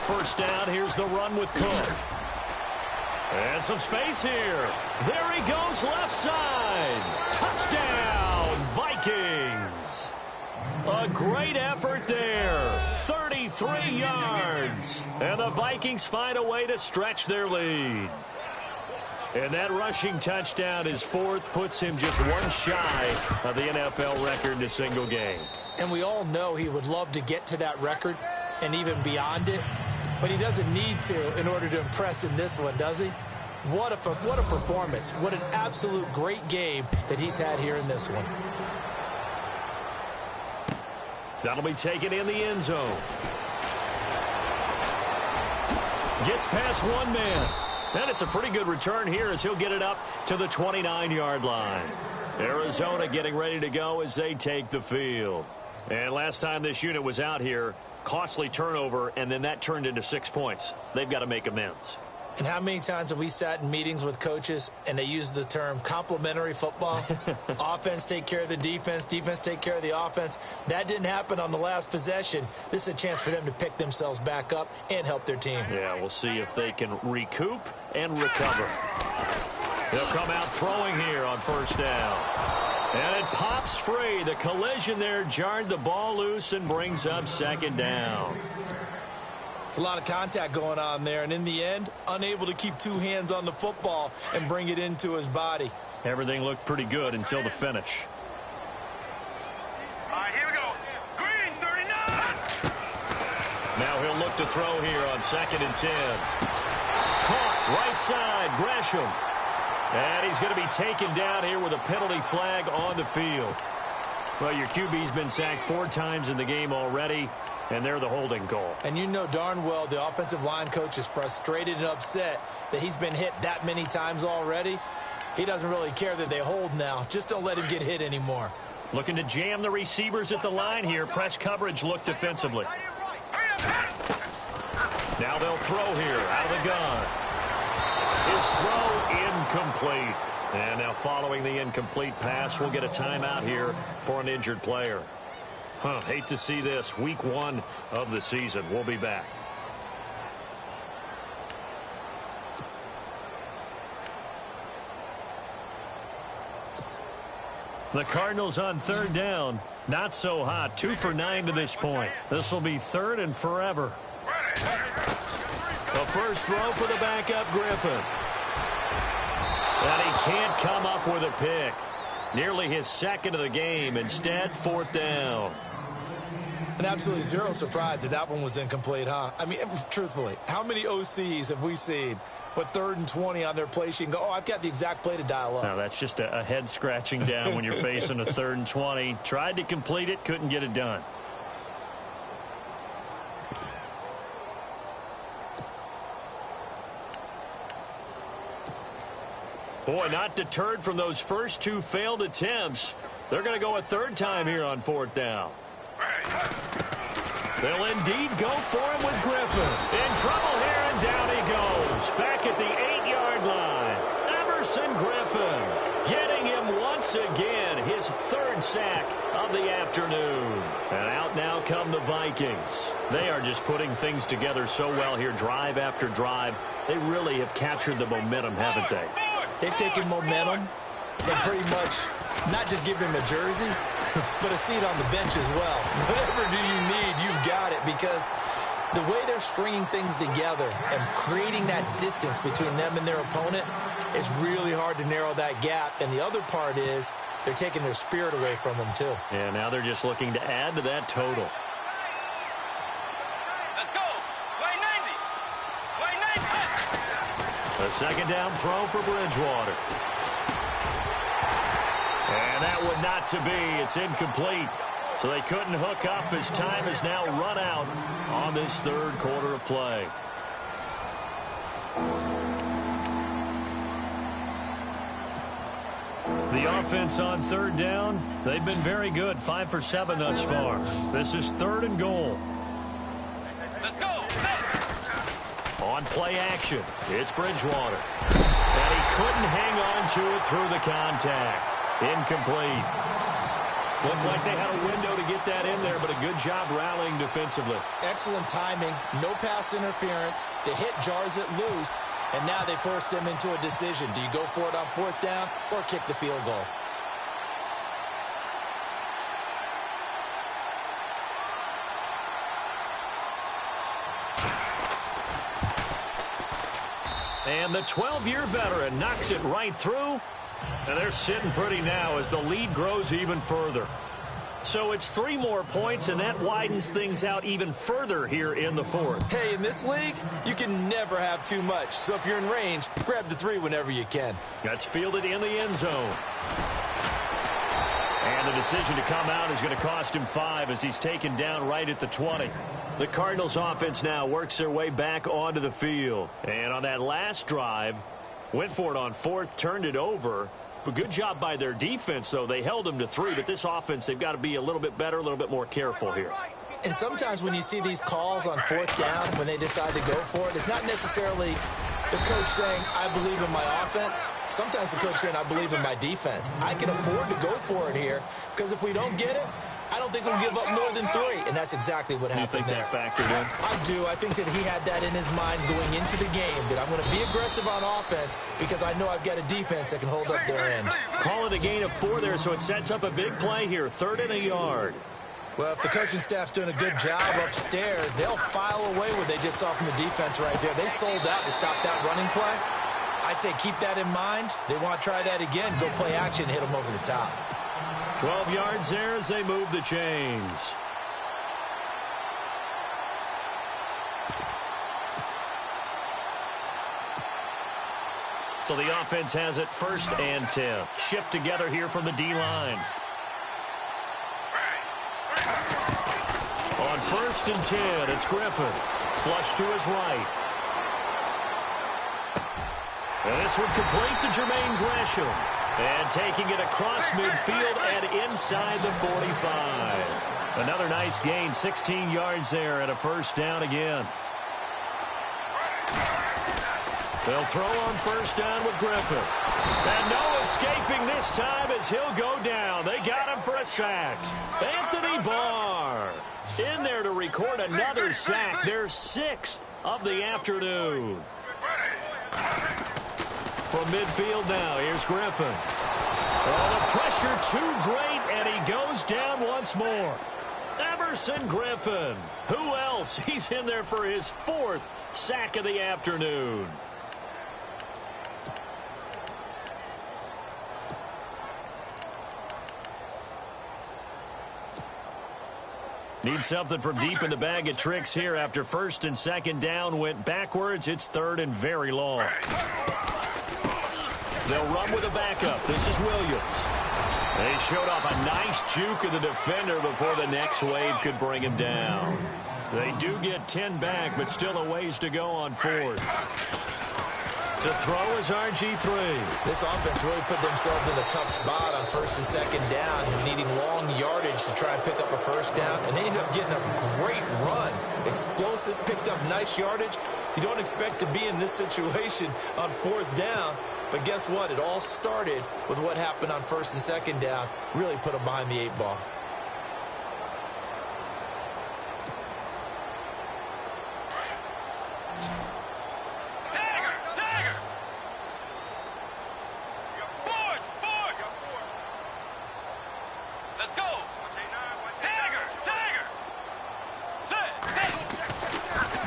First down, here's the run with Cook. And some space here. There he goes left side. Touchdown, Vikings. A great effort there. 33 yards. And the Vikings find a way to stretch their lead. And that rushing touchdown is 4th, puts him just one shy of the NFL record in a single game. And we all know he would love to get to that record and even beyond it, but he doesn't need to in order to impress in this one, does he? What a performance. What an absolute great game that he's had here in this one. That'll be taken in the end zone. Gets past one man. And it's a pretty good return here as he'll get it up to the 29-yard line. Arizona getting ready to go as they take the field. And last time this unit was out here, costly turnover, and then that turned into 6 points. They've got to make amends. And how many times have we sat in meetings with coaches and they use the term complementary football? Offense take care of the defense, defense take care of the offense. That didn't happen on the last possession. This is a chance for them to pick themselves back up and help their team. Yeah, we'll see if they can recoup and recover. They'll come out throwing here on first down. And it pops free. The collision there jarred the ball loose and brings up second down. It's a lot of contact going on there, and in the end, unable to keep two hands on the football and bring it into his body. Everything looked pretty good until the finish. All right, here we go. Green, 39. Now he'll look to throw here on 2nd and 10. Caught right side, Gresham. And he's going to be taken down here with a penalty flag on the field. Well, your QB's been sacked 4 times in the game already, and they're the holding call. And you know darn well the offensive line coach is frustrated and upset that he's been hit that many times already. He doesn't really care that they hold now. Just don't let him get hit anymore. Looking to jam the receivers at the line here. Press coverage look defensively. Now they'll throw here out of the gun. His throw incomplete. And now following the incomplete pass, we'll get a timeout here for an injured player. Hate to see this. Week 1 of the season. We'll be back. The Cardinals on 3rd down. Not so hot. 2 for 9 to this point. This will be 3rd and forever. The first throw for the backup Griffin. And he can't come up with a pick. Nearly his 2nd of the game. Instead, 4th down. And absolutely zero surprise that that one was incomplete, huh? I mean, truthfully, how many OCs have we seen with 3rd and 20 on their play sheet and go, oh, I've got the exact play to dial up? Now, that's just a head scratching down when you're facing a 3rd and 20. Tried to complete it, couldn't get it done. Boy, not deterred from those first 2 failed attempts. They're going to go a 3rd time here on 4th down. They'll indeed go for him with Griffin. In trouble here, and down he goes. Back at the 8-yard line. Everson Griffin getting him once again. His 3rd sack of the afternoon. And out now come the Vikings. They are just putting things together so well here, drive after drive. They really have captured the momentum, haven't they? They've taken momentum and pretty much not just give him a jersey, but a seat on the bench as well. Whatever do you need, you've got it, because the way they're stringing things together and creating that distance between them and their opponent, it's really hard to narrow that gap. And the other part is they're taking their spirit away from them, too. And now they're just looking to add to that total. Let's go. Way 90. Way 90. A 2nd down throw for Bridgewater. And that would not to be. It's incomplete. So they couldn't hook up as time is now run out on this 3rd quarter of play. The offense on 3rd down, they've been very good. 5 for 7 thus far. This is 3rd and goal. Let's go. On play action, it's Bridgewater. And he couldn't hang on to it through the contact. Incomplete. Looked like they had a window to get that in there, but a good job rallying defensively. Excellent timing, no pass interference. The hit jars it loose, and now they forced them into a decision. Do you go for it on 4th down or kick the field goal? And the 12-year veteran knocks it right through. And they're sitting pretty now as the lead grows even further. So it's 3 more points, and that widens things out even further here in the 4th. Hey, in this league, you can never have too much. So if you're in range, grab the 3 whenever you can. That's fielded in the end zone. And the decision to come out is going to cost him 5 as he's taken down right at the 20. The Cardinals offense now works their way back onto the field. And on that last drive, went for it on 4th, turned it over. But good job by their defense, though. They held them to 3, but this offense, they've got to be a little bit better, a little bit more careful here. And sometimes when you see these calls on 4th down, when they decide to go for it, it's not necessarily the coach saying, I believe in my offense. Sometimes the coach saying, I believe in my defense. I can afford to go for it here, because if we don't get it, I don't think we'll give up more than 3. And that's exactly what happened there. You think that factored in? I do. I think that he had that in his mind going into the game, that I'm going to be aggressive on offense because I know I've got a defense that can hold up their end. Call it a gain of 4 there, so it sets up a big play here. 3rd and a yard. Well, if the coaching staff's doing a good job upstairs, they'll file away what they just saw from the defense right there. They sold out to stop that running play. I'd say keep that in mind. They want to try that again, go play action, hit them over the top. 12 yards there as they move the chains. So the offense has it 1st and 10. Shift together here from the D-line. On 1st and 10, it's Griffin. Flush to his right. And this one complete to Jermaine Gresham. And taking it across midfield and inside the 45. Another nice gain, 16 yards there and a 1st down again. They'll throw on 1st down with Griffin. And no escaping this time as he'll go down. They got him for a sack. Anthony Barr in there to record another sack. Their 6th of the afternoon. From midfield now, here's Griffin. Oh, the pressure too great, and he goes down once more. Everson Griffin. Who else? He's in there for his 4th sack of the afternoon. Need something from deep in the bag of tricks here after 1st and 2nd down went backwards. It's 3rd and very long. They'll run with a backup. This is Williams. They showed off a nice juke of the defender before the next wave could bring him down. They do get 10 back, but still a ways to go on 4th. To throw is RG3. This offense really put themselves in a tough spot on 1st and 2nd down, needing long yardage to try and pick up a 1st down, and they ended up getting a great run. Explosive, picked up nice yardage. You don't expect to be in this situation on 4th down, but guess what? It all started with what happened on 1st and 2nd down. Really put them behind the 8 ball.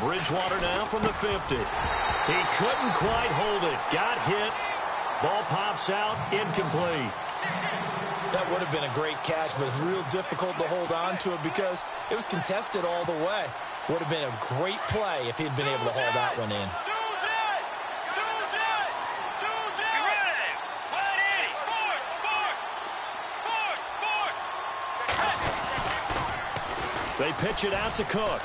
Bridgewater now from the 50. He couldn't quite hold it. Got hit. Ball pops out. Incomplete. That would have been a great catch, but it's real difficult to hold on to it because it was contested all the way. Would have been a great play if he'd been able to haul that one in. They pitch it out to Cook.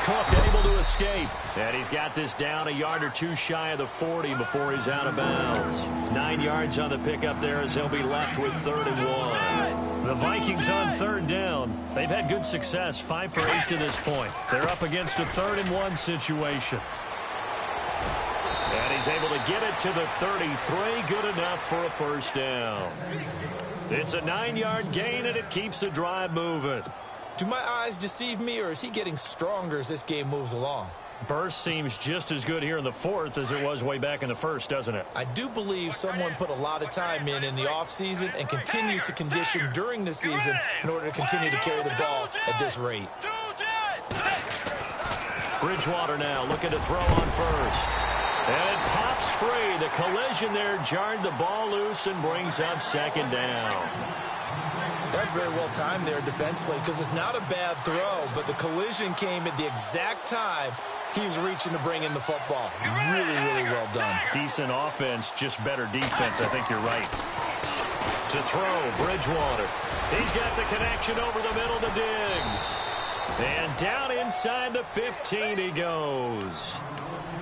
Cook able to escape. And he's got this down a yard or two shy of the 40 before he's out of bounds. 9 yards on the pickup there as he'll be left with 3rd and 1. The Vikings on 3rd down. They've had good success, 5 for 8 to this point. They're up against a 3rd and 1 situation. And he's able to get it to the 33. Good enough for a 1st down. It's a 9-yard gain, and it keeps the drive moving. Do my eyes deceive me, or is he getting stronger as this game moves along? Burst seems just as good here in the 4th as it was way back in the 1st, doesn't it? I do believe someone put a lot of time in the offseason and continues to condition during the season in order to continue to carry the ball at this rate. Bridgewater now looking to throw on 1st. And it pops free. The collision there jarred the ball loose and brings up 2nd down. That's very well timed there defensively because it's not a bad throw, but the collision came at the exact time he was reaching to bring in the football. Really, really well done. Decent offense, just better defense. I think you're right. To throw, Bridgewater. He's got the connection over the middle to Diggs. And down inside the 15 he goes.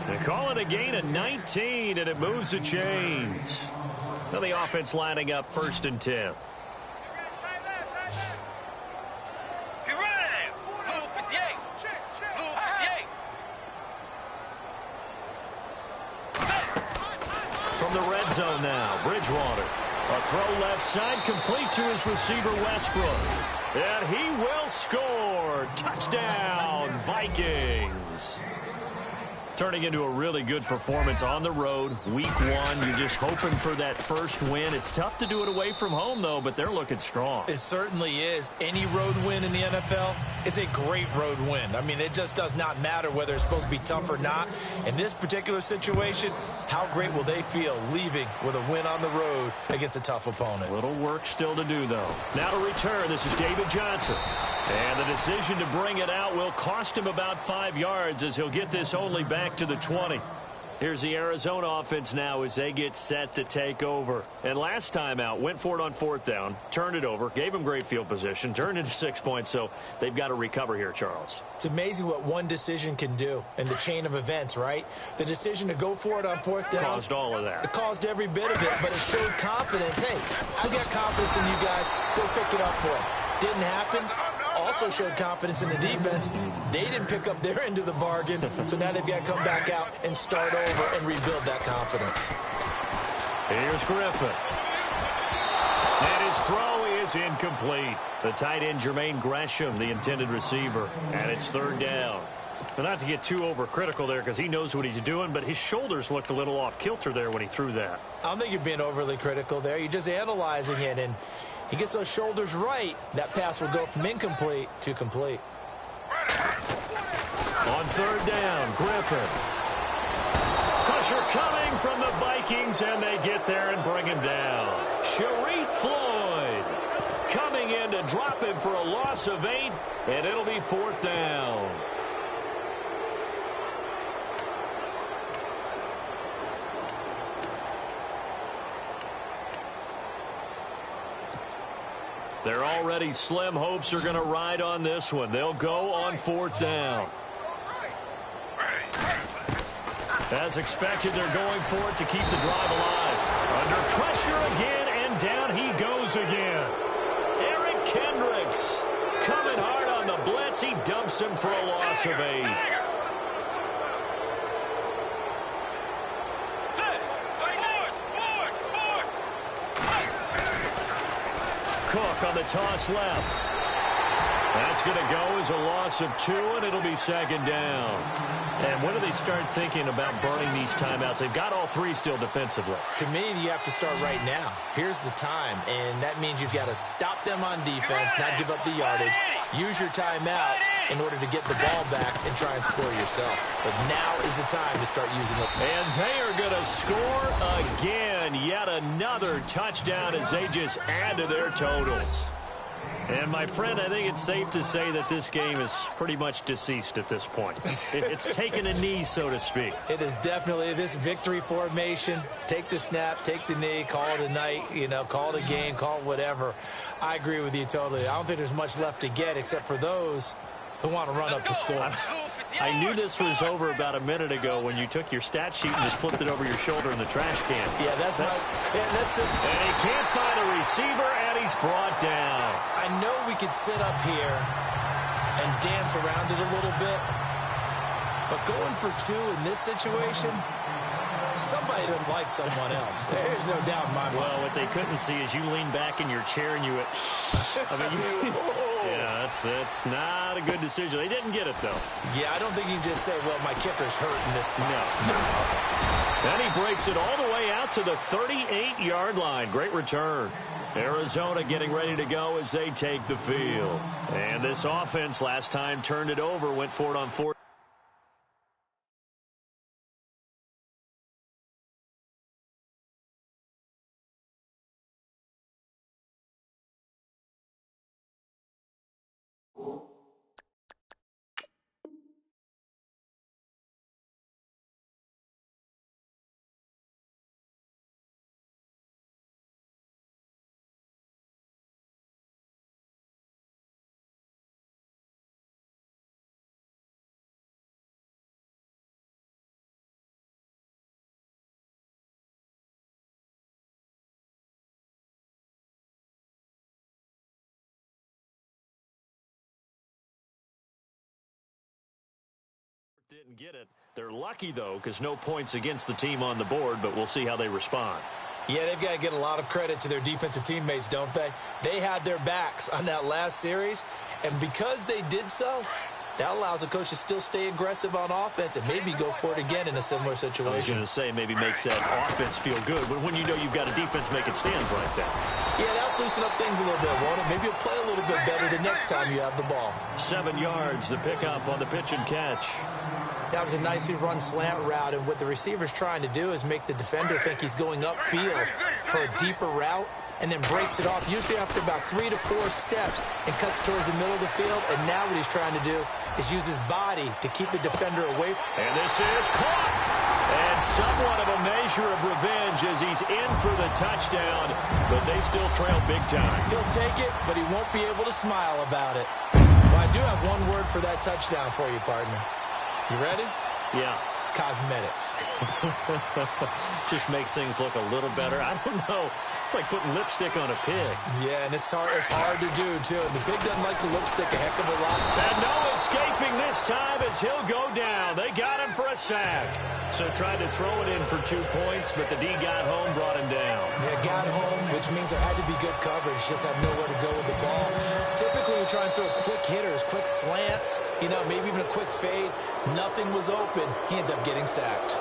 They call it a gain of 19, and it moves the chains. Now the offense lining up 1st and 10. From the red zone now, Bridgewater. A throw left side, complete to his receiver, Westbrook. And he will score. Touchdown, Vikings. Turning into a really good performance on the road. Week 1, you're just hoping for that first win. It's tough to do it away from home, though, but they're looking strong. It certainly is. Any road win in the NFL is a great road win. I mean, it just does not matter whether it's supposed to be tough or not. In this particular situation, how great will they feel leaving with a win on the road against a tough opponent? Little work still to do, though. Now to return, this is David Johnson. And the decision to bring it out will cost him about 5 yards as he'll get this only back to the 20. Here's the Arizona offense now as they get set to take over. And last time out, went for it on 4th down, turned it over, gave them great field position, turned into 6 points, so they've got to recover here, Charles. It's amazing what one decision can do in the chain of events, right? The decision to go for it on 4th down. Caused all of that. It caused every bit of it, but it showed confidence. Hey, I've got confidence in you guys. Go pick it up for them. Didn't happen. Also showed confidence in the defense. They didn't pick up their end of the bargain, so now they've got to come back out and start over and rebuild that confidence. Here's Griffin. And his throw is incomplete. The tight end, Jermaine Gresham, the intended receiver. And it's 3rd down. But not to get too overcritical there because he knows what he's doing, but his shoulders looked a little off kilter there when he threw that. I don't think you're being overly critical there. You're just analyzing it, and he gets those shoulders right, that pass will go from incomplete to complete. On 3rd down, Griffin. Pressure coming from the Vikings, and they get there and bring him down. Sharif Floyd coming in to drop him for a loss of 8, and it'll be 4th down. They're already slim hopes are going to ride on this one. They'll go on 4th down. As expected, they're going for it to keep the drive alive. Under pressure again, and down he goes again. Eric Kendricks coming hard on the blitz. He dumps him for a loss of 8. Cook on the toss left. That's going to go as a loss of 2, and it'll be 2nd down. And when do they start thinking about burning these timeouts? They've got all 3 still defensively. To me, you have to start right now. Here's the time, and that means you've got to stop them on defense, not give up the yardage, use your timeouts in order to get the ball back and try and score yourself. But now is the time to start using it. And they are going to score again. Yet another touchdown as they just add to their totals. And, my friend, I think it's safe to say that this game is pretty much deceased at this point. It's taken a knee, so to speak. It is definitely this victory formation. Take the snap, take the knee, call it a night, call it a game, call it whatever. I agree with you totally. I don't think there's much left to get except for those who want to run up the score. I knew this was over about a minute ago when you took your stat sheet and just flipped it over your shoulder in the trash can. Yeah, that's it. And he can't find a receiver, and he's brought down. I know we could sit up here and dance around it a little bit, but going for 2 in this situation, somebody doesn't like someone else. There's no doubt in my mind. Well, what they couldn't see is you lean back in your chair and you went, yeah, that's not a good decision. They didn't get it, though. Yeah, I don't think you can just say, well, my kicker's hurt in this spot. No. And he breaks it all the way out to the 38-yard line. Great return. Arizona getting ready to go as they take the field. And this offense last time turned it over, went for it on 4th. Didn't get it. They're lucky, though, because no points against the team on the board, but we'll see how they respond. Yeah, they've got to get a lot of credit to their defensive teammates, don't they? They had their backs on that last series, and because they did so, that allows the coach to still stay aggressive on offense and maybe go for it again in a similar situation. I was going to say maybe makes that offense feel good, but when you know you've got a defense making stands like that. Yeah, that'll loosen up things a little bit, won't it? Maybe you'll play a little bit better the next time you have the ball. 7 yards, the pickup on the pitch and catch. That was a nicely run slant route, and what the receiver's trying to do is make the defender think he's going upfield for a deeper route and then breaks it off, usually after about 3 to 4 steps, and cuts towards the middle of the field. And now what he's trying to do is use his body to keep the defender away. And this is caught. And somewhat of a measure of revenge as he's in for the touchdown, but they still trail big time. He'll take it, but he won't be able to smile about it. Well, I do have one word for that touchdown for you, partner. You ready? Yeah. Cosmetics. Just makes things look a little better. I don't know. It's like putting lipstick on a pig. Yeah, and it's hard to do, too. And the pig doesn't like the lipstick a heck of a lot. And no escaping this time as he'll go down. They got him for a sack. So tried to throw it in for 2 points, but the D got home, brought him down. Yeah, got home, which means there had to be good coverage. Just had nowhere to go with the ball. Typically, we try and throw quick hitters, quick slants, maybe even a quick fade. Nothing was open. He ends up getting sacked.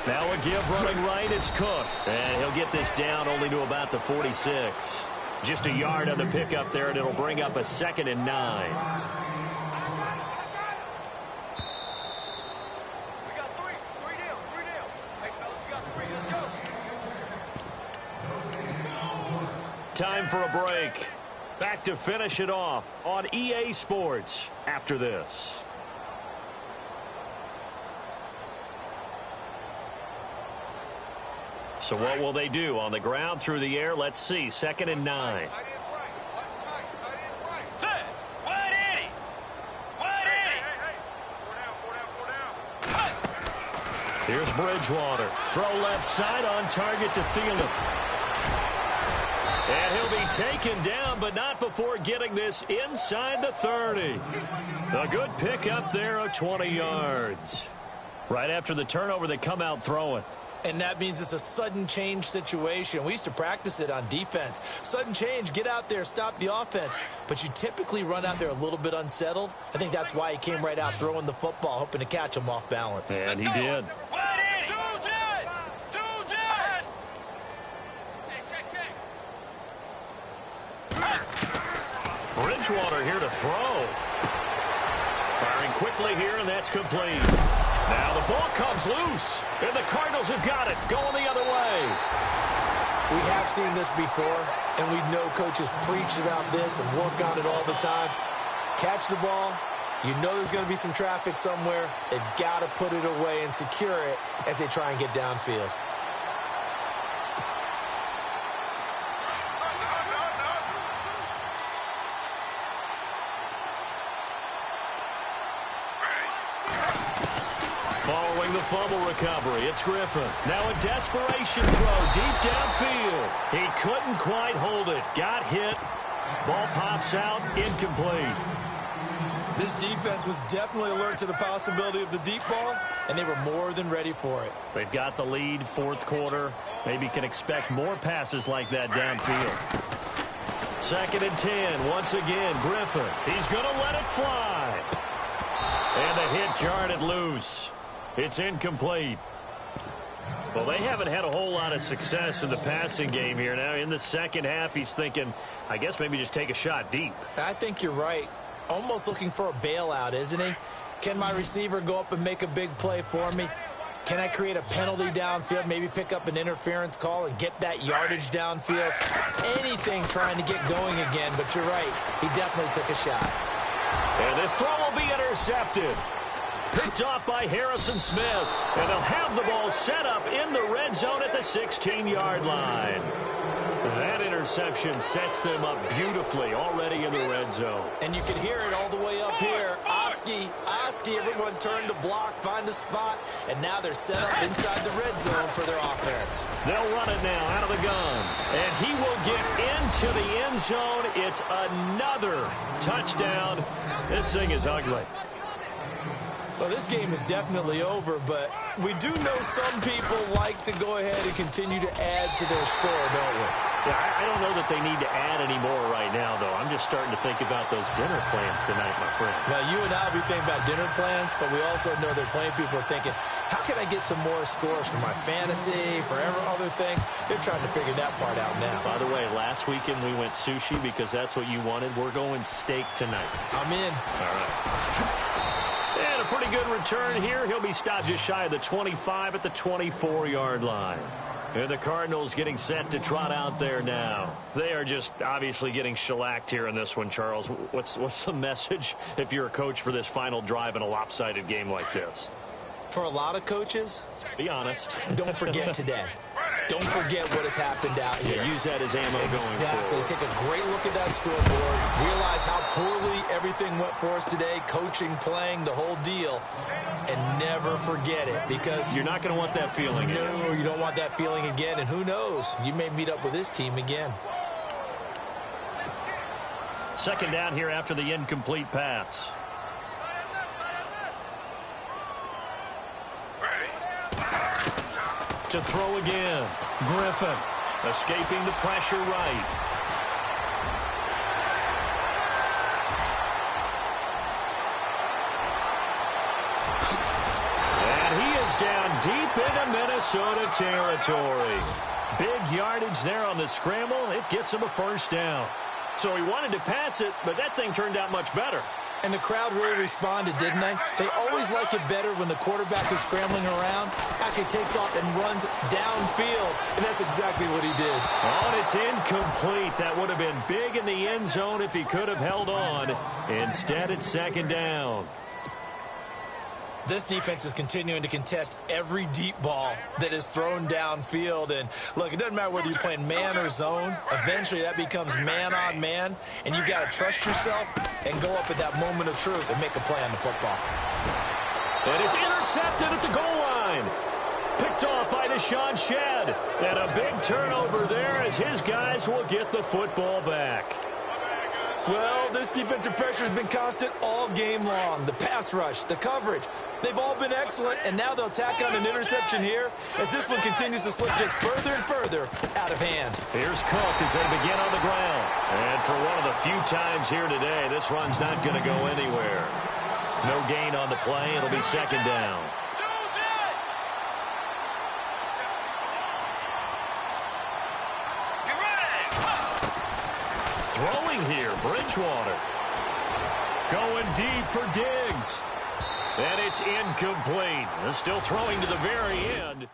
Now a give running right, it's Cook. And he'll get this down only to about the 46. Just a yard on the pickup there, and it'll bring up a 2nd and 9. Time for a break. Back to finish it off on EA Sports after this. So what will they do? On the ground, through the air, let's see. 2nd and 9. Here's Bridgewater. Throw left side on target to Thielen. And he'll be taken down, but not before getting this inside the 30. A good pickup there of 20 yards. Right after the turnover, they come out throwing. And that means it's a sudden change situation. We used to practice it on defense. Sudden change, get out there, stop the offense. But you typically run out there a little bit unsettled. I think that's why he came right out throwing the football, hoping to catch him off balance. And he did. Bridgewater here to throw. Firing quickly here, and that's complete. Now the ball comes loose, and the Cardinals have got it, going the other way. We have seen this before, and we know coaches preach about this and work on it all the time. Catch the ball. You know there's going to be some traffic somewhere. They've got to put it away and secure it as they try and get downfield. Following the fumble recovery, it's Griffin. Now a desperation throw deep downfield. He couldn't quite hold it. Got hit. Ball pops out, incomplete. This defense was definitely alert to the possibility of the deep ball, and they were more than ready for it. They've got the lead, 4th quarter. Maybe can expect more passes like that downfield. 2nd and 10, once again, Griffin. He's going to let it fly. And the hit jarred it loose. It's incomplete. Well, they haven't had a whole lot of success in the passing game here. Now, in the second half, he's thinking, I guess maybe just take a shot deep. I think you're right. Almost looking for a bailout, isn't he? Can my receiver go up and make a big play for me? Can I create a penalty downfield, maybe pick up an interference call and get that yardage downfield? Anything trying to get going again, but you're right. He definitely took a shot. And this throw will be intercepted. Picked off by Harrison Smith. And they'll have the ball set up in the red zone at the 16-yard line. That interception sets them up beautifully already in the red zone. And you can hear it all the way up here. Oski, everyone turned to block, find a spot, and now they're set up inside the red zone for their offense. They'll run it now out of the gun. And he will get into the end zone. It's another touchdown. This thing is ugly. Well, this game is definitely over, but we do know some people like to go ahead and continue to add to their score, don't we? Yeah, I don't know that they need to add any more right now, though. I'm just starting to think about those dinner plans tonight, my friend. Well, you and I will be thinking about dinner plans, but we also know they're playing people are thinking, how can I get some more scores for my fantasy, for other things? They're trying to figure that part out now. By the way, last weekend we went sushi because that's what you wanted. We're going steak tonight. I'm in. All right. And a pretty good return here. He'll be stopped just shy of the 25 at the 24-yard line. And the Cardinals getting set to trot out there now. They are just obviously getting shellacked here in this one, Charles. What's the message if you're a coach for this final drive in a lopsided game like this? For a lot of coaches, be honest. Don't forget today. Don't forget what has happened out here. Yeah, use that as ammo going Exactly. forward. Take a great look at that scoreboard. Realize how poorly everything went for us today. Coaching, playing, the whole deal. And never forget it, because you're not going to want that feeling again. No, you don't want that feeling again. And who knows? You may meet up with this team again. Second down here after the incomplete pass. To throw again. Griffin escaping the pressure right. And he is down deep into Minnesota territory. Big yardage there on the scramble. It gets him a first down. So he wanted to pass it, but that thing turned out much better. And the crowd really responded, didn't they? They always like it better when the quarterback is scrambling around, actually takes off and runs downfield. And that's exactly what he did. Oh, and it's incomplete. That would have been big in the end zone if he could have held on. Instead, it's second down. This defense is continuing to contest every deep ball that is thrown downfield. And, look, it doesn't matter whether you're playing man or zone. Eventually, that becomes man-on-man, and you've got to trust yourself and go up at that moment of truth and make a play on the football. And it's intercepted at the goal line. Picked off by Deshaun Shedd. And a big turnover there as his guys will get the football back. Well, this defensive pressure has been constant all game long. The pass rush, the coverage, they've all been excellent, and now they'll tack on an interception here as this one continues to slip just further and further out of hand. Here's Cook as they begin on the ground. And for one of the few times here today, this run's not going to go anywhere. No gain on the play. It'll be second down. Throwing here, Bridgewater. Going deep for Diggs. And it's incomplete. Still throwing to the very end.